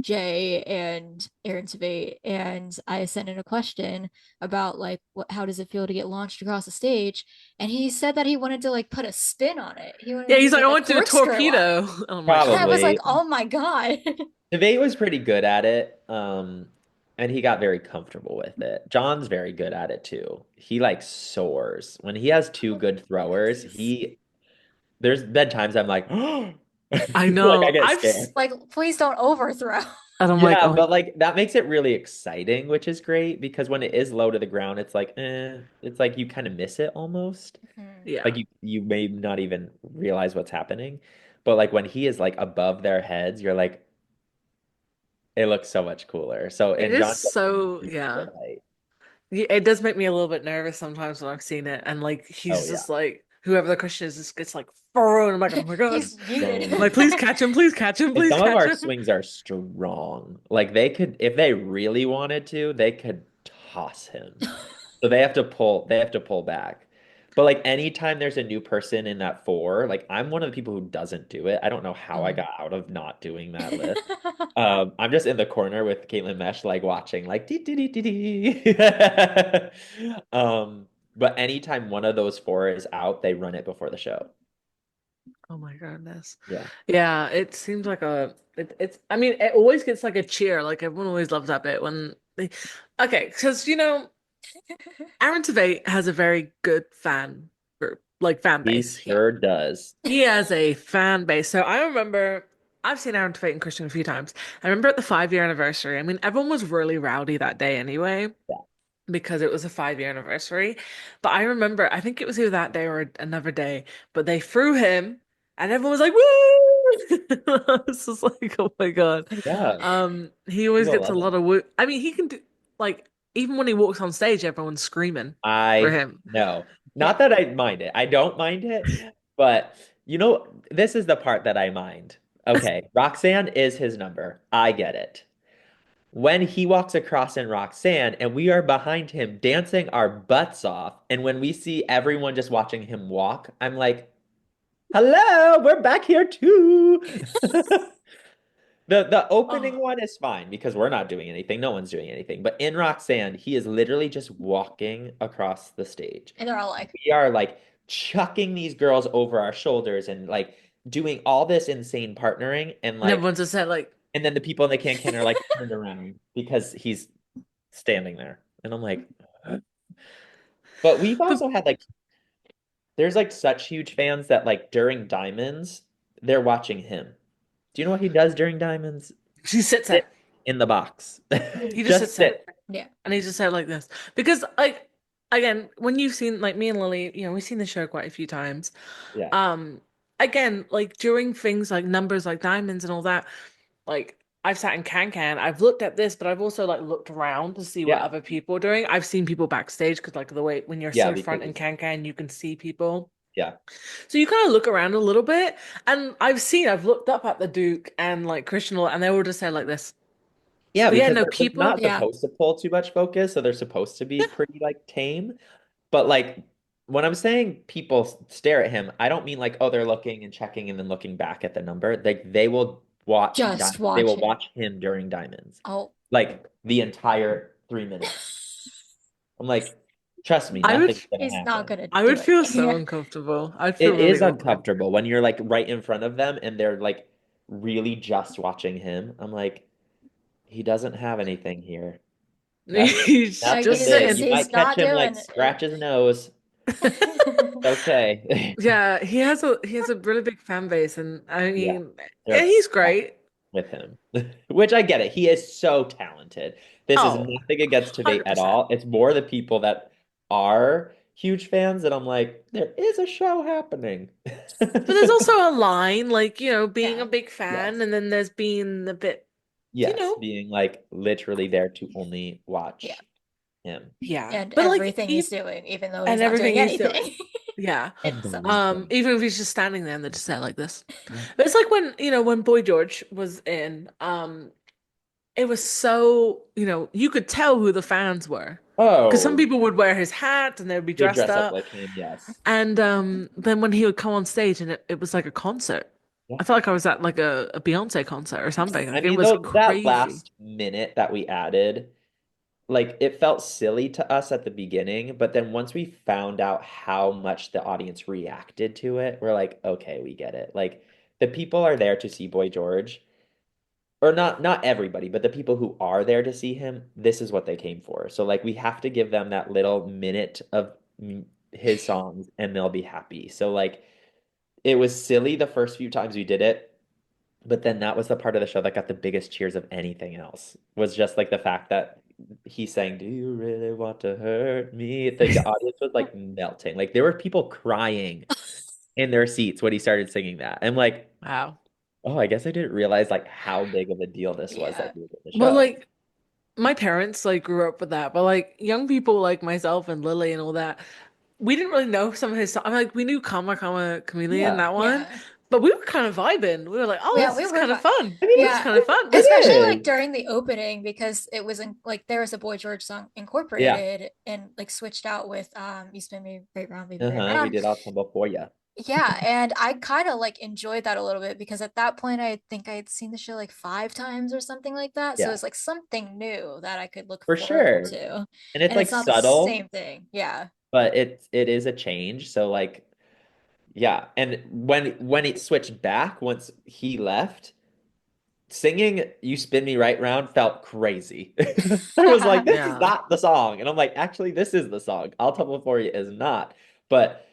Jay, and Aaron Tveit, and I sent in a question about like how does it feel to get launched across the stage, and he said that he wanted to like put a spin on it. He wanted yeah, to he's do like, like I a want to do a corkscrew on torpedo. it. And I'm like, And I was like, Probably. oh my God. Debate was pretty good at it. And he got very comfortable with it. John's very good at it too. He like soars. When he has two Oh, good throwers, please. there's been times I'm like, I like I know. get scared. Like, please don't overthrow. And I'm like, Yeah, oh my but like that makes it really exciting, which is great because when it is low to the ground, it's like, it's like you kind of miss it almost. Mhm. Like yeah. you may not even realize what's happening. But like when he is like above their heads, you're like, it looks so much cooler. So It and is John gets so, super yeah. good height. Yeah, it does make me a little bit nervous sometimes when I've seen it, and like Oh he's yeah. just like whoever the Christian is just gets like thrown. I'm like, oh my God. He's I'm yeeted. Boom. like, please catch him, please catch him, And please some of catch our him. swings are strong. Like they could, if they really wanted to, they could toss him. So they have to pull back. But like anytime there's a new person in that four, like I'm one of the people who doesn't do it. I don't know how I Mhm. got out of not doing that lift. I'm just in the corner with Caitlin Mesh, like watching, like dee dee dee dee dee. But anytime one of those four is out, they run it before the show. Oh my goodness. Yeah. Yeah, it seems like it's I mean, it always gets like a cheer. Like everyone always loves that bit when they okay, because Aaron Tveit has a very good fan group, like fan He base. sure does. He has a fan base. So I remember I've seen Aaron Tveit and Christian a few times. I remember at the 5 year anniversary. I mean, everyone was really rowdy that day anyway, Yeah. because it was a 5 year anniversary. But I remember, I think it was either that day or another day, but they threw him and everyone was like, woo! I was just like, oh my God. Yeah. He always People gets a love it. lot of woo. I mean, he can do like even when he walks on stage, everyone's screaming for I him. know. Yeah. Not that I mind it. I don't mind it, but this is the part that I mind. Okay, Roxanne is his number. I get it. When he walks across in Roxanne and we are behind him dancing our butts off, and when we see everyone just watching him walk, I'm like, hello, we're back here too. The opening Oh, one is fine because we're not doing anything. No one's doing anything. But in Roxanne, he is literally just walking across the stage. And they're all like, We are like chucking these girls over our shoulders and like doing all this insane partnering and everyone's just said like, and then the people in the can are like turned around because he's standing there. And I'm like, "Huh?" But we've but also had like there's like such huge fans that like during Diamonds, they're watching him. Do you know what he does during Diamonds? she sits Sit, there. in the box. He just said Just sit. sit. Yeah. And he just said like this. Because like again, when you've seen like me and Lily, we've seen the show quite a few times. Yeah. Um, again, like during things like numbers like diamonds and all that, like I've sat in Can, I've looked at this, but I've also like looked around to see what Yeah. other people are doing. I've seen people backstage because like the way when you're Yeah, so front in because Can, you can see people. yeah. So you kind of look around a little bit, and I've looked up at the Duke and like Christian, and they all just say like this. Yeah, But yeah, because no, they're not people. Yeah. supposed to pull too much focus, so they're supposed to be Yeah, pretty like tame. But like when I'm saying people stare at him, I don't mean like, oh, they're looking and checking and then looking back at the number. Like Just they watch will him. watch him during diamonds. Oh. Like the entire 3 minutes. I'm like, trust me, I would, nothing's gonna He's not happen. gonna I do would feel anything so here. uncomfortable. I'd feel It really is awkward. uncomfortable when you're like right in front of them and they're like really just watching him. I'm like, he doesn't have anything here. Nothing, He's Like nothing just big. he's You sitting. might he's catch not him like doing scratch his nose. it. Okay. Yeah, he has a really big fan base, and I Yeah, mean, they're and he's obsessed great. with him, which I get it. He is so talented. This is Oh, nothing against Tveit at 100%. all. It's more the people that are huge fans that I'm like, there is a show happening. But there's also a line, like, being a Yeah. big fan, Yes. and then there's being a bit, you Yes, know, being like literally there to only Yeah. watch him. yeah. And But like, everything he's doing, even though he's and not everything doing he's doing. anything. Yeah. So Everything. Even if he's just standing there and they're just there like this. Yeah. But it's like when Boy George was in, it was so, you could tell who the fans were. Because some Oh, people would wear his hat and they would be they would dressed dress up up. like him. Yes. And then when he would come on stage and it was like a concert. Yeah. I felt like I was at like a Beyonce concert or something. I Like it mean, was though, that crazy. last minute that we added, like it felt silly to us at the beginning, but then once we found out how much the audience reacted to it, we're like, okay, we get it. Like the people are there to see Boy George, or not everybody, but the people who are there to see him, this is what they came for. So like we have to give them that little minute of his songs and they'll be happy. So like it was silly the first few times we did it. But then that was the part of the show that got the biggest cheers of anything else. Was just like the fact that he sang, "Do you really want to hurt me?" The audience was like melting. Like there were people crying in their seats when he started singing that. I'm like, Wow. oh, I guess I didn't realize like how big of a deal this was that yeah. he was in the Well, show. like my parents like grew up with that, but like young people like myself and Lily and all that, we didn't really know some of his songs. Like we knew Karma Chameleon, Yeah. that one, Yeah. but we were kind of vibing. We were like, oh, Yeah, this we is were kind of fine. fun. I mean, This is Yeah. kind of fun. Especially like it is. during the opening because it was in, like there was a Boy George song Yeah. incorporated and like switched out with You Spin Me Right Round, Baby Right We Round. did ensemble for you. Yeah, and I kind of like enjoyed that a little bit because at that point I think I had seen the show like 5 times or something like that. So Yeah, it's like something new that I could look for forward sure. to. And it's And like it's not the subtle, same thing. Yeah. but it is a change. So like yeah, and when it switched back once he left, singing "You Spin Me Right Round" felt crazy. I was like, "This is Yeah. not the song," and I'm like, "Actually, this is the song." "I'll Tell Before You" is not, but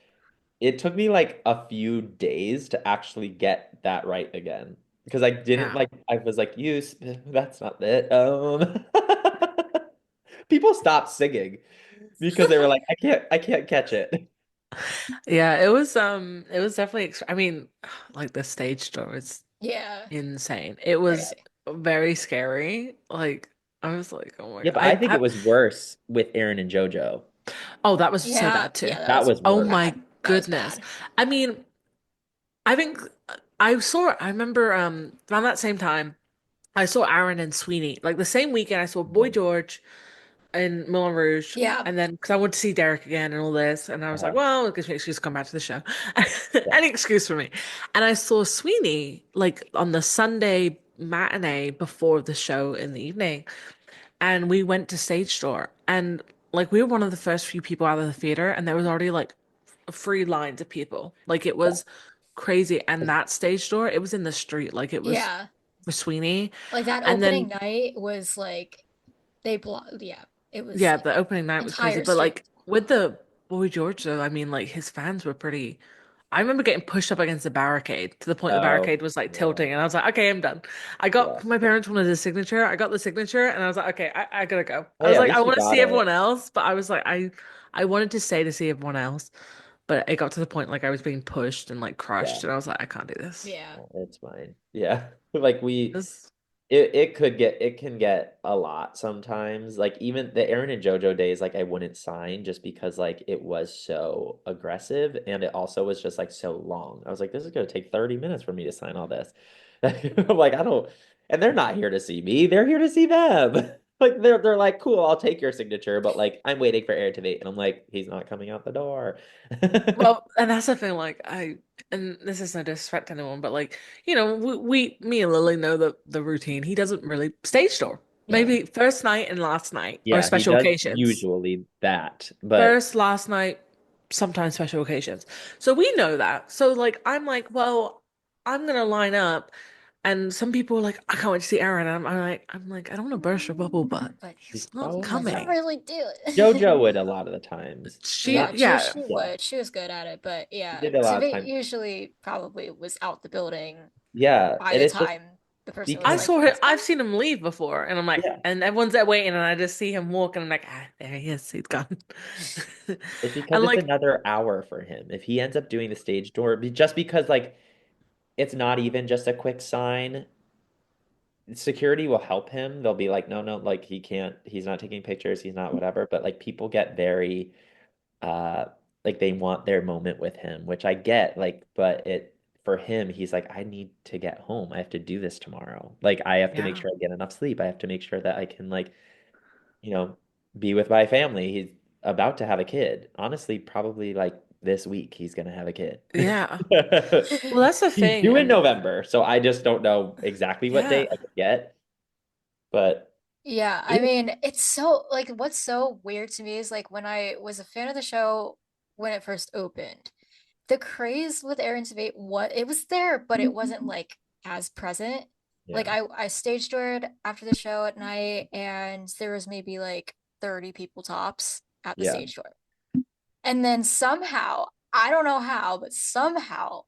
it took me like a few days to actually get that right again because I didn't Yeah. like. I was like, "You, that's not it." People stopped singing because they were like, I can't catch it." Yeah, it was definitely I mean, like the stage door is Yeah. insane. It was Right. very scary. Like I was like, oh my Yeah, God. but I think it was worse with Aaron and JoJo. Oh, that was so Yeah. bad too. Yeah, that That was was Oh worse. my bad. That was goodness. bad. I mean, I think I remember around that same time I saw Aaron and Sweeney. Like the same weekend I saw Boy Mhm. George in Moulin Rouge. Yeah. And then, because I wanted to see Derek again and all this, and I was like, Uh-huh. well, it gives me an excuse to come back to the show. Yeah. Any excuse for me. And I saw Sweeney like on the Sunday matinee before the show in the evening, and we went to Stage Door, and like we were one of the first few people out of the theater, and there was already like free lines of people. Like it was crazy. And that Stage Door, it was in the street, like it was Yeah. for Sweeney. Like that And opening then night was like they blocked, yeah. It was yeah, like the opening night was crazy. entire But street. like with the Boy George though, I mean like his fans were pretty I remember getting pushed up against the barricade to the point the Oh, barricade was like yeah, tilting, and I was like, okay, I'm done. I yeah. got my parents wanted a signature. I got the signature, and I was like, okay, I gotta go. I Hey, was at like, I least you want to got see everyone it. else, but I was like, I wanted to stay to see everyone else, but it got to the point like I was being pushed and like Yeah, crushed, and I was like, I can't do this. Yeah. it's fine. Yeah. Like This, it can get a lot sometimes. Like even the Aaron and JoJo days, like I wouldn't sign just because like it was so aggressive and it also was just like so long. I was like, this is gonna take 30 minutes for me to sign all this. I'm like, I don't, and they're not here to see me, they're here to see them. Like they're like, cool, I'll take your signature, but like I'm waiting for Aaron to meet, and I'm like, he's not coming out the door. well, and that's the thing, like and this is no disrespect to anyone, but like, me and Lily know the routine. He doesn't really stage door. Yeah. Maybe first night and last night, or Yeah, he special does occasions. usually that, but First, last night, sometimes special occasions. So we know that. So like I'm like, well, I'm gonna line up, and some people are like, I can't wait to see Aaron. And I'm like, I don't want to burst your bubble, but But he's not probably he doesn't not. coming. really do it. JoJo would a lot of the times. She, Yeah, Not, yeah, she yeah, would. She was good at it, but she yeah, did a lot of Tavit times. usually probably was out the building Yeah, by and the it's just time the person was I because, like, saw him. "Let's I've go." seen him leave before, and I'm like, yeah, and everyone's there waiting, and I just see him walk, and I'm like, there he is. He's gone. it's because And it's like, another hour for him. If he ends up doing the stage door, just because like it's not even just a quick sign, security will help him. They'll be like, no, no, like he can't, he's not taking pictures, he's not whatever. But like people get very uh like they want their moment with him, which I get, like, but it for him, he's like, I need to get home. I have to do this tomorrow. Like I have to make yeah, sure I get enough sleep. I have to make sure that I can like, you know, be with my family. He's about to have a kid. Honestly, probably like this week he's gonna have a kid. yeah. Well, that's the He's thing, due in and November, so I just don't know exactly what yeah. date I could get. But Yeah, I yeah, mean, it's so like what's so weird to me is like when I was a fan of the show when it first opened, the craze with Aaron Tveit, what it was there, but it wasn't like as present. Like yeah, I stage doored after the show at night, and there was maybe like 30 people tops at the yeah, stage door. And then somehow, I don't know how, but somehow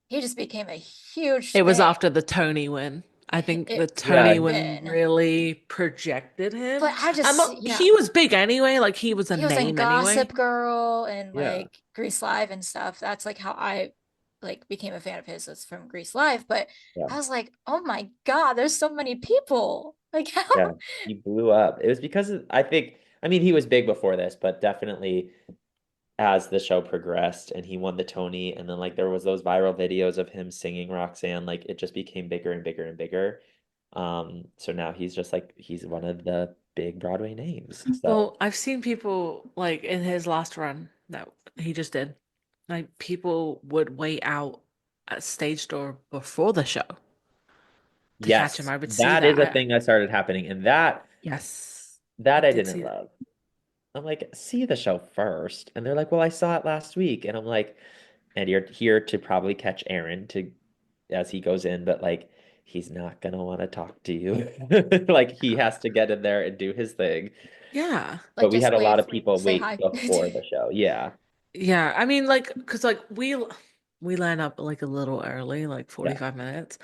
he just became a huge It was thing. after the Tony win. I think the It could Tony yeah, have win been. really projected him. But I And just, look, yeah, he was big anyway. Like he was a he was in name anyway. Gossip Girl and yeah, like Grease Live and stuff. That's like how I like became a fan of his. Was from Grease Live. But yeah, I was like, oh my God, there's so many people. Like how yeah. He blew up. It was because of, I think, I mean, he was big before this, but definitely as the show progressed and he won the Tony, and then like there was those viral videos of him singing Roxanne, like it just became bigger and bigger and bigger. So now he's just like he's one of the big Broadway names. So Well, I've seen people like in his last run that he just did. Like people would wait out at stage door before the show to catch him. yes, I would see that that. is a thing that started happening, and Yes, I that I did didn't see that. love. I'm like, see the show first. And they're like, well, I saw it last week. And I'm like, and you're here to probably catch Aaron to as he goes in, but like he's not gonna want to talk to you. Like he Yeah. has to get in there and do his thing. Yeah. But like we just had a lot wave, of people say wait hi. before the show. Yeah. Yeah. I mean, like, cause like we line up like a little early, like Yeah. 45 minutes.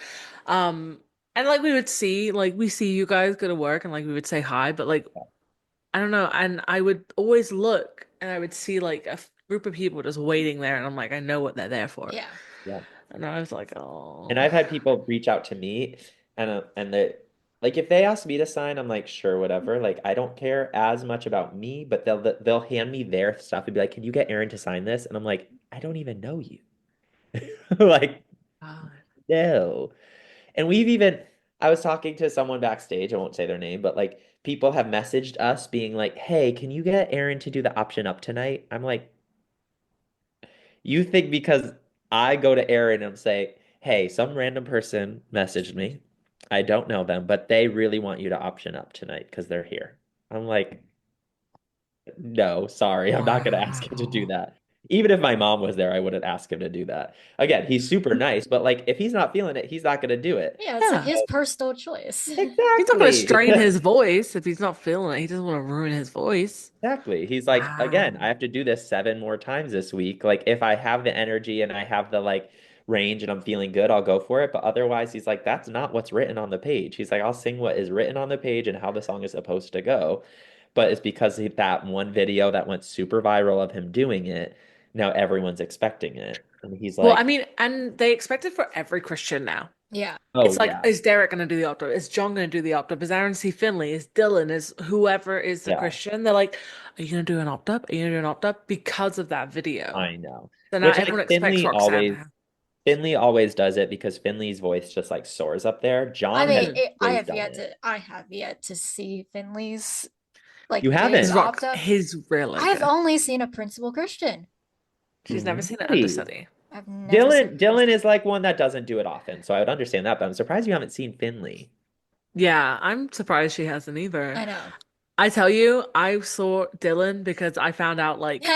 Um, and like we would see, like we see you guys go to work and like we would say hi, but like I don't know, and I would always look and I would see like group of people just waiting there, and I'm like, I know what they're there for. Yeah. Yeah. And I was like, And oh, I've had people reach out to me and they like if they ask me to sign, I'm like, sure, whatever. Like I don't care as much about me, but they'll hand me their stuff and be like, can you get Aaron to sign this? And I'm like, I don't even know you. Like, God. no. And we've even I was talking to someone backstage, I won't say their name, but like people have messaged us being like, hey, can you get Aaron to do the option up tonight? I'm like, you think because I go to Aaron and say, hey, some random person messaged me. I don't know them, but they really want you to option up tonight because they're here. I'm like, no, sorry, I'm not going to ask him to do Wow. that. Even if my mom was there, I wouldn't ask him to do that. Again, he's super nice, but like if he's not feeling it, he's not gonna do it. Yeah, it's like Yeah. his personal choice. He's not going to Exactly. strain his voice if he's not feeling it. He doesn't want to ruin his voice. Exactly. He's like, again, I Wow. have to do this 7 more times this week. Like, if I have the energy and I have the like range and I'm feeling good, I'll go for it. But otherwise, he's like, that's not what's written on the page. He's like, I'll sing what is written on the page and how the song is supposed to go. But it's because of that one video that went super viral of him doing it. Now everyone's expecting it. And he's Well, I like, mean, and they expect it for every Christian now. Yeah. oh, It's like, yeah. is Derek going to do the octave? Is John going to do the octave? Is Aaron C. Finley? Is Dylan? Is whoever is the Yeah, Christian? They're like, are you going to do an octave? Are you going to do an octave? Because of that video. I know. So now Which everyone like expects Roxanne to have. Finley always does it because Finley's voice just like soars up there. I John has mean, Mhm. always done it. I have yet to see Finley's You like do his His haven't? rock, octave. he's really I've good. only seen a principal Christian. She's never seen an Really? understudy. I've never seen Dylan is like one that doesn't do it often, so I would understand that, but I'm surprised you haven't seen Finley. Yeah, I'm surprised she hasn't either. I know. I tell you, I saw Dylan because I found out like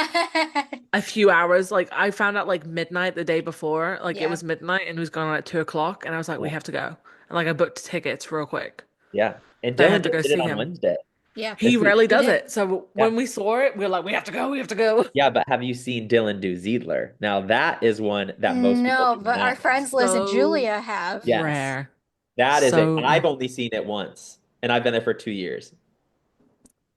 a few hours, like I found out like midnight the day before, like it Yeah. was midnight and it was going on at 2 o'clock, and I was like, we Yeah. have to go. And like I booked tickets real quick. Yeah. And So I Dylan had to just go did it see on him. Wednesday Yeah. He this week. rarely He does did. it. So Yeah. when we saw it, we were like, we have to go, we have to go. Yeah, but have you seen Dylan do Ziedler? Now that is one that most people No, do but our not. friends Liz and So Julia have. Yes. rare. That is it. So I've only seen it once, and I've been there for 2 years.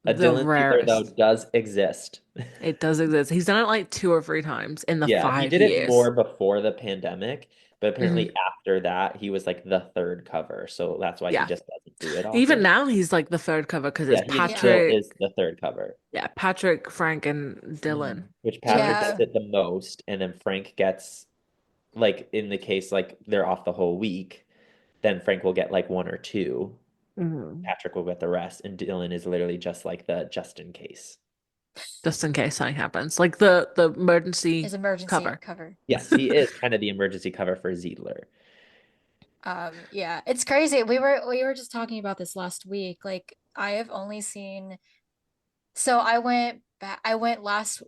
A the Dylan Ziedler, though, rarest. does exist. It does exist. He's done it like 2 or 3 times in the Yeah, he five did it years. more before the pandemic, but hmm apparently after that, he was like the third cover. So that's why he Yeah. just doesn't do it Even often. now, he's like the third cover because it's Yeah, he Yeah. still Patrick. is the third cover. Yeah, Patrick, Frank, and Dylan. Which Patrick Yes. gets Yeah. it the most, and then Frank gets like in the case like they're off the whole week, then Frank will get like one or two. Mhm. Patrick will get the rest, and Dylan is literally just like the just in case. Just in case something happens, like the His emergency emergency cover. cover. Yes, he is kind of the emergency cover for Ziedler. Yeah, it's crazy. We were just talking about this last week. Like I have only seen so I went last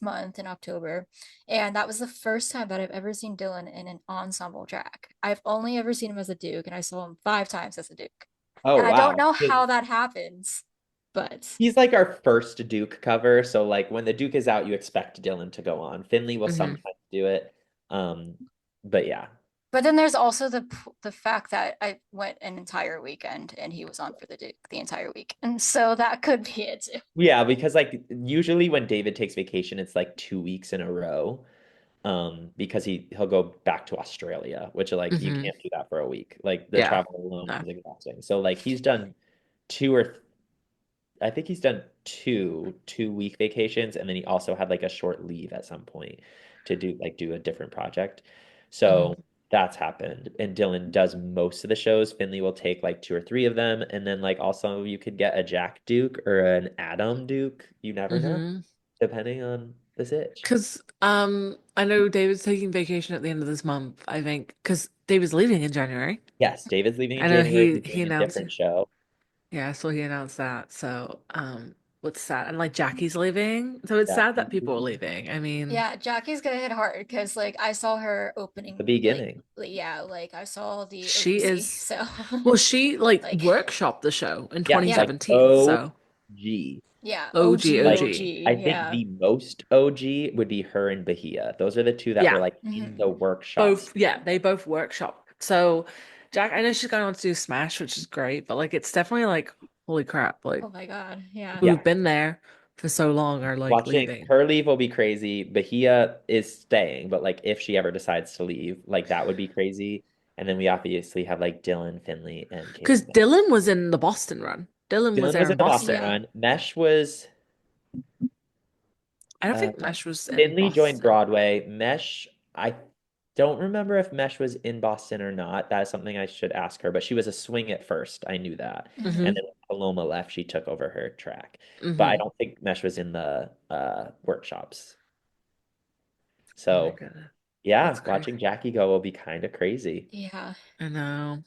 month in October, and that was the first time that I've ever seen Dylan in an ensemble track. I've only ever seen him as a Duke, and I saw him 5 times as a Duke. Oh And I don't wow. know how that happens, but He's like our first Duke cover, so like when the Duke is out, you expect Dylan to go on. Finley will hmm sometimes do it. Um, but yeah. then there's also the fact that I went an entire weekend and he was on for the Duke the entire week. And so that could be it too. Yeah, because like usually when David takes vacation, it's like 2 weeks in a row. Because he'll go back to Australia, which like you hmm can't do that for a week. Like the Yeah. travel alone No. is exhausting. So like he's done two or I think he's done 2 2 week vacations, and then he also had like a short leave at some point to do a different project. hmm So that's happened. And Dylan does most of the shows. Finley will take like two or three of them, and then like also you could get a Jack Duke or an Adam Duke. You never know, hmm depending on the sitch. Because I know David's taking vacation at the end of this month, I think, because David's leaving in January. Yes, David's leaving in I know January. he He's he doing a announced. different show. Yeah, so he announced that. So, what's sad? And like Jackie's leaving. So it's sad that Jackie's people are leaving. leaving. I mean, Yeah, Jackie's gonna hit hard because like I saw her The opening beginning. yeah, like I saw the she OPC. is, So well, she like like workshopped the show in Yes, yeah, like 2017. So OG. yeah, OG, OG, Like OG. OG, I think yeah. the most OG would be her and Bahia. Those are the two that were Yeah, like in the Mhm. workshops. both. Yeah, they both workshop. So Jack, I know she's going on to do Smash, which is great, but like it's definitely like, holy crap, like Oh my God, yeah. people Yeah. who've been there for so long are like Watching leaving. her leave will be crazy. Bahia is staying, but like if she ever decides to leave, like that would be crazy. And then we obviously have like Dylan, Finley, and Because Caleb. Dylan was in the Boston run. Dylan was Dylan there was in in the Boston Boston. Yeah. run. Mesh was I don't uh think Mesh was in Finley joined Boston. Broadway. Mesh, I don't remember if Mesh was in Boston or not. That is something I should ask her, but she was a swing at first. I knew that. Mhm. And hmm then when Paloma left, she took over her track. But I hmm don't think Mesh was in the workshops. Oh my So goodness. That's yeah, crazy. watching Jackie go will be kind of crazy. Yeah. I know.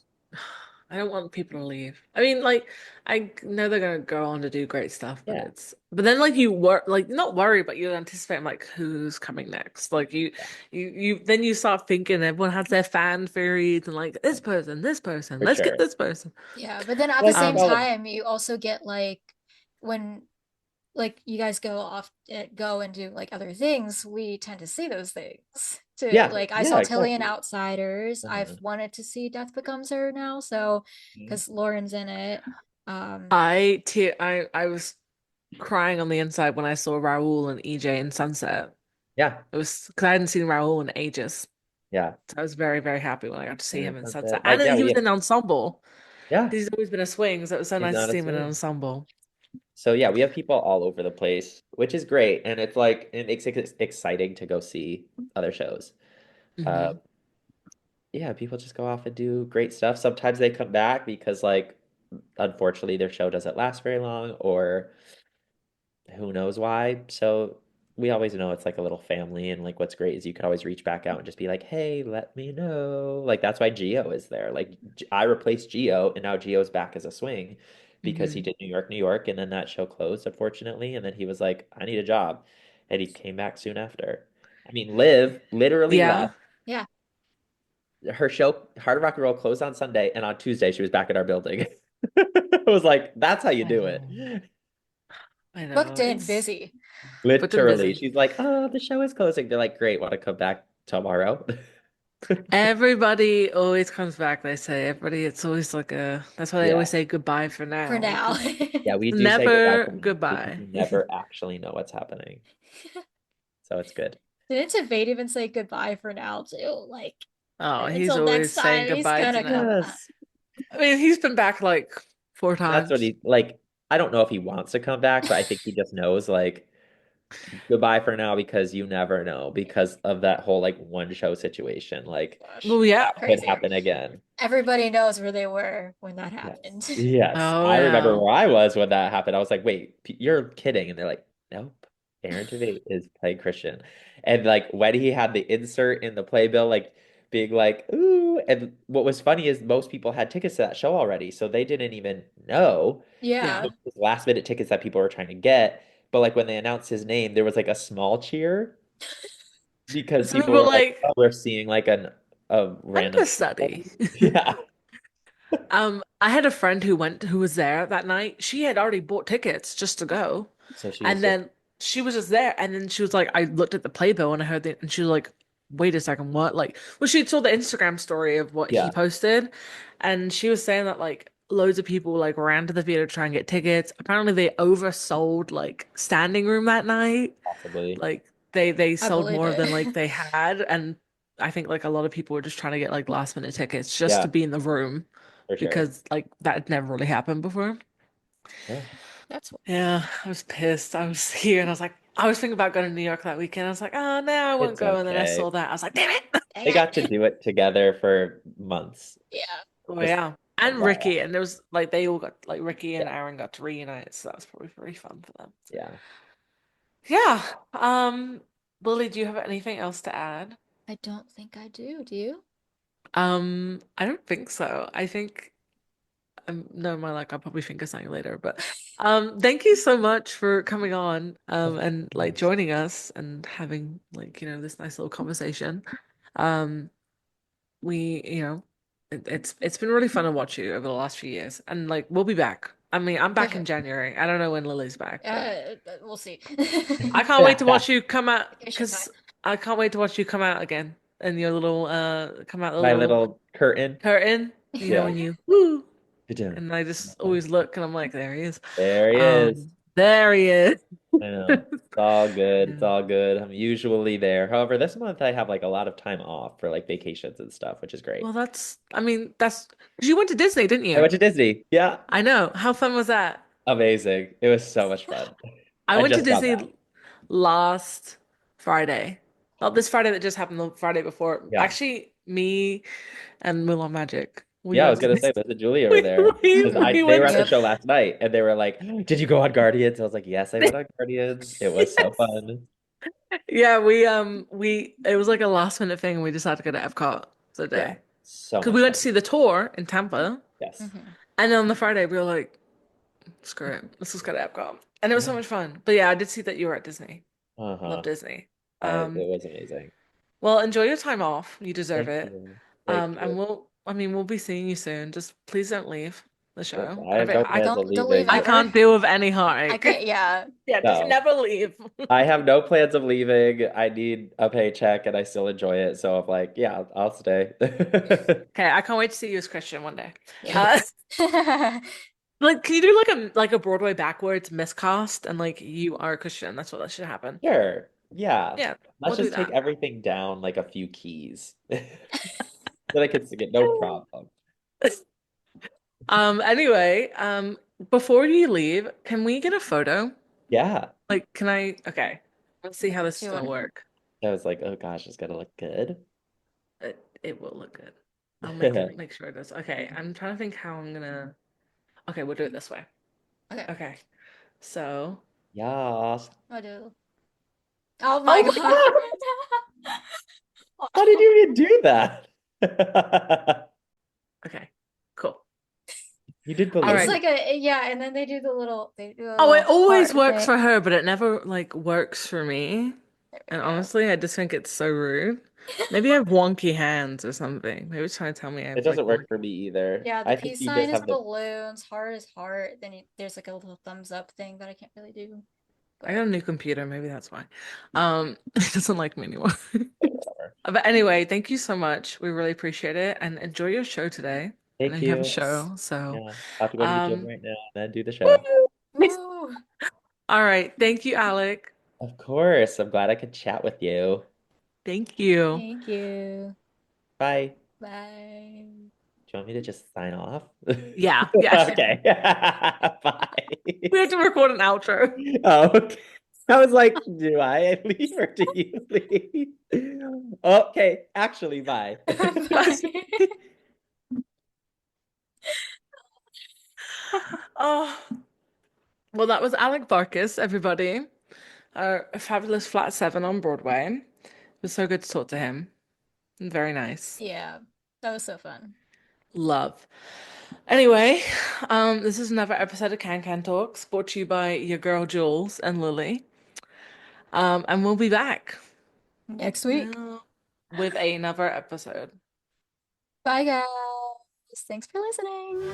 I don't want people to leave. I mean, like, I know they're gonna go on to do great stuff, but Yeah, but then like you were like not worry, but you anticipate like who's coming next. Like yeah, then you start thinking everyone has their fan theories and like this person, for let's get sure. this person. Yeah, but then at Well, the I think same all of time, you also get like when like you guys go and do like other things, we tend to see those things too. yeah, Like I yeah, saw Tilly in exactly. Outsiders. I've Uh-huh. wanted to see Death Becomes Her now, so Mhm. because Lauren's in it. Um, I was crying on the inside when I saw Raoul and EJ in Sunset. Yeah, It was because I hadn't seen Raoul in ages. yeah. So I was very, very happy when I got to see Yeah, him in that's Sunset. it. And Like, then yeah, he was in Ensemble. yeah, He's always been a swing, so it was so he's nice to not a see him in an swing. ensemble. So yeah, we have people all over the place, which is great, and it's like it makes it exciting to go see other shows. Uh, Hmm. yeah, people just go off and do great stuff. Sometimes they come back because like unfortunately their show doesn't last very long, or who knows why. So we always know it's like a little family, and like what's great is you could always reach back out and just be like, "Hey, let me know." Like that's why Geo is there. Like I replaced Geo, and now Geo's back as a swing because he Hmm. did New York, and then that show closed, unfortunately, and then he was like, "I need a job," and he came back soon after. I mean, Liv literally Yeah. left. yeah, Her show, Hard Rock and Roll, closed on Sunday, and on Tuesday she was back at our building. I was like, "That's how you I do it." know. I booked know. in, It's busy. but I'm Literally, busy. she's like, "Oh, the show is closing." They're like, "Great, want to come back tomorrow?" Everybody always comes back, they say. Everybody, it's always like that's why they always Yeah. say goodbye for For now, now. because Yeah, we do say goodbye never for now because goodbye. we never actually know what's happening. So it's good. Didn't Tevade even say goodbye for now too? Like Oh, he's until next always saying time he's goodbye to gonna now. come back. Yes. I mean, he's been back like four That's what times. he like. I don't know if he wants to come back, but I think he just knows like goodbye for now because you never know because of that whole like one show situation. Like Gosh, Well, yeah. could crazy. happen again. Everybody knows where they were when that Yes. happened. Yes. Oh I remember yeah. where I was when that happened. I was like, wait, you're kidding. And they're like, nope. Aaron Tveit is playing Christian. And like when he had the insert in the playbill, like being like, ooh. And what was funny is most people had tickets to that show already. So they didn't even know. Yeah. Yeah. It was last minute tickets that people were trying to get. But like when they announced his name, there was like a small cheer because Some people people were like, like oh, we're seeing like a random. understudy. Yeah. I had a friend who was there that night. She had already bought tickets just to go. So she was And just, then she was just there. And then she was like, I looked at the playbill and I heard it, and she was like, wait a second, what? Like, well, she saw the Instagram story of what he yeah, posted, and she was saying that like loads of people like ran to the theater to try and get tickets. Apparently, they oversold like standing room that night. possibly. Like they I sold believe more it. than like they had, and I think like a lot of people were just trying to get like last minute tickets just to Yeah, be in the room for sure. because like that had never really happened before. Yeah. That's Yeah, I was pissed. I was here and I was like, I was thinking about going to New York that weekend. I was like, oh, no, I won't It's go. And then I okay. saw that. I was like, damn it. dang They it. got to do it together for months. Yeah. Oh, Just yeah. a And while. Ricky. And there was like, they all got, like, Ricky and Yeah, Aaron got to reunite. So that was probably very fun for them. So, yeah. yeah. Lily, do you have anything else to add? I don't think I do. Do you? I don't think so. I think, no, my luck, I'll probably think of something later. But, thank you so much for coming on, Of and like course. joining us and having like, this nice little conversation. Um, it's been really fun to watch you over the last few years, and like we'll be back. I mean, I'm For back in sure. January. I don't know when Lily's back, but We'll see. I can't wait to watch you come out Vacation time. because I can't wait to watch you come out again and your little come out the My little little curtain. curtain. Yeah. When you woo, Ta-da. and I just always look and I'm like, there he is. There he is. There he is. I know. It's all good. It's Yeah. all good. I'm usually there. However, this month I have like a lot of time off for like vacations and stuff, which is great. Well, I mean, that's because you went to Disney, didn't I you? went to Disney. Yeah. I know. How fun was that? Amazing. It was so much fun. I I went to just got Disney back. last Friday. Not this Friday that just happened, the Friday before. Yeah. Actually, me and Mulan Magic. We Yeah, I went was to gonna say, Disney. Liz and Julie were there because We they were went at the to, Yep. show last night and they were like, "Did you go on Guardians?" I was like, "Yes, I went on Guardians. It was so yes. fun." Yeah, we it was like a last minute thing and we decided to go to Epcot for the Yeah, day. so Because much we went fun. to see the tour in Tampa. Yes. Mhm. And then on the Friday, we were like, screw it. Let's just go to Epcot. And it was so Yeah. much fun. But yeah, I did see that you were at Disney. Love Uh-huh. Disney. It Um, was amazing. well, enjoy your time off. You deserve Thank it. you. Thank And you. we'll be seeing you soon. Just please don't leave the Yep. show. I have no plans of Don't leave I leaving. ever. can't deal with any I heartache. can't. Yeah. Yeah, just No. never leave. I have no plans of leaving. I need a paycheck and I still enjoy it. So I'm like, yeah, I'll stay. Okay, I can't wait to see you as Christian one day. Uh, Yes. like, can you do like a Broadway backwards miscast and like you are a Christian? That's what that should happen. Sure. Yeah. Yeah, Let's we'll do just take that. everything down like a few keys. Then I can sing it, no problem. Anyway, before you leave, can we get a photo? Yeah. Like, can I? Okay, let's see how this is gonna Soon. work. I was like, oh gosh, it's gonna look good. It will look good. I'll make sure it does. Okay, I'm trying to think how I'm gonna. Okay, we'll do it this way. Okay. Okay, so. Yes. I do. Oh my Oh my god. God! How did you even do that? Okay, cool. You did All It's right. balloons. like a yeah, and then they do a Oh, little it always heart works thing. for her, but it never like works for me. There we And go. honestly, I just think it's so rude. Maybe I have wonky hands or something. Maybe it's trying to tell me I It have like doesn't work wonky. for me either. Yeah, the I think peace you sign just is have the balloons, heart is heart. Then there's like a little thumbs up thing that I can't really do. I But got a new computer, maybe that's why. It doesn't like me anymore. whatever. But anyway, thank you so much. We really appreciate it and enjoy your show today. I know Thank you have a you. yes. show, so Yeah. I have to go to the gym um right now and then do the show. woo! Woo! All right, thank you, Alec. Of course. I'm glad I could chat with you. Thank you. Thank you. Bye. Bye. Do you want me to just sign off? Yeah, yeah. Okay. We Bye. have to record an outro. Oh, okay. I was like, do I leave or do you leave? Okay, actually, bye. Bye. Oh, well, that was Alec Varcas, everybody. A fabulous flat seven on Broadway. It was so good to talk to him. Very nice. Yeah, that was so fun. Love. Anyway, this is another episode of Can Can Talks, brought to you by your girl Jules and Lily. And we'll be back Next week. with another episode. Bye, guys. Thanks for listening.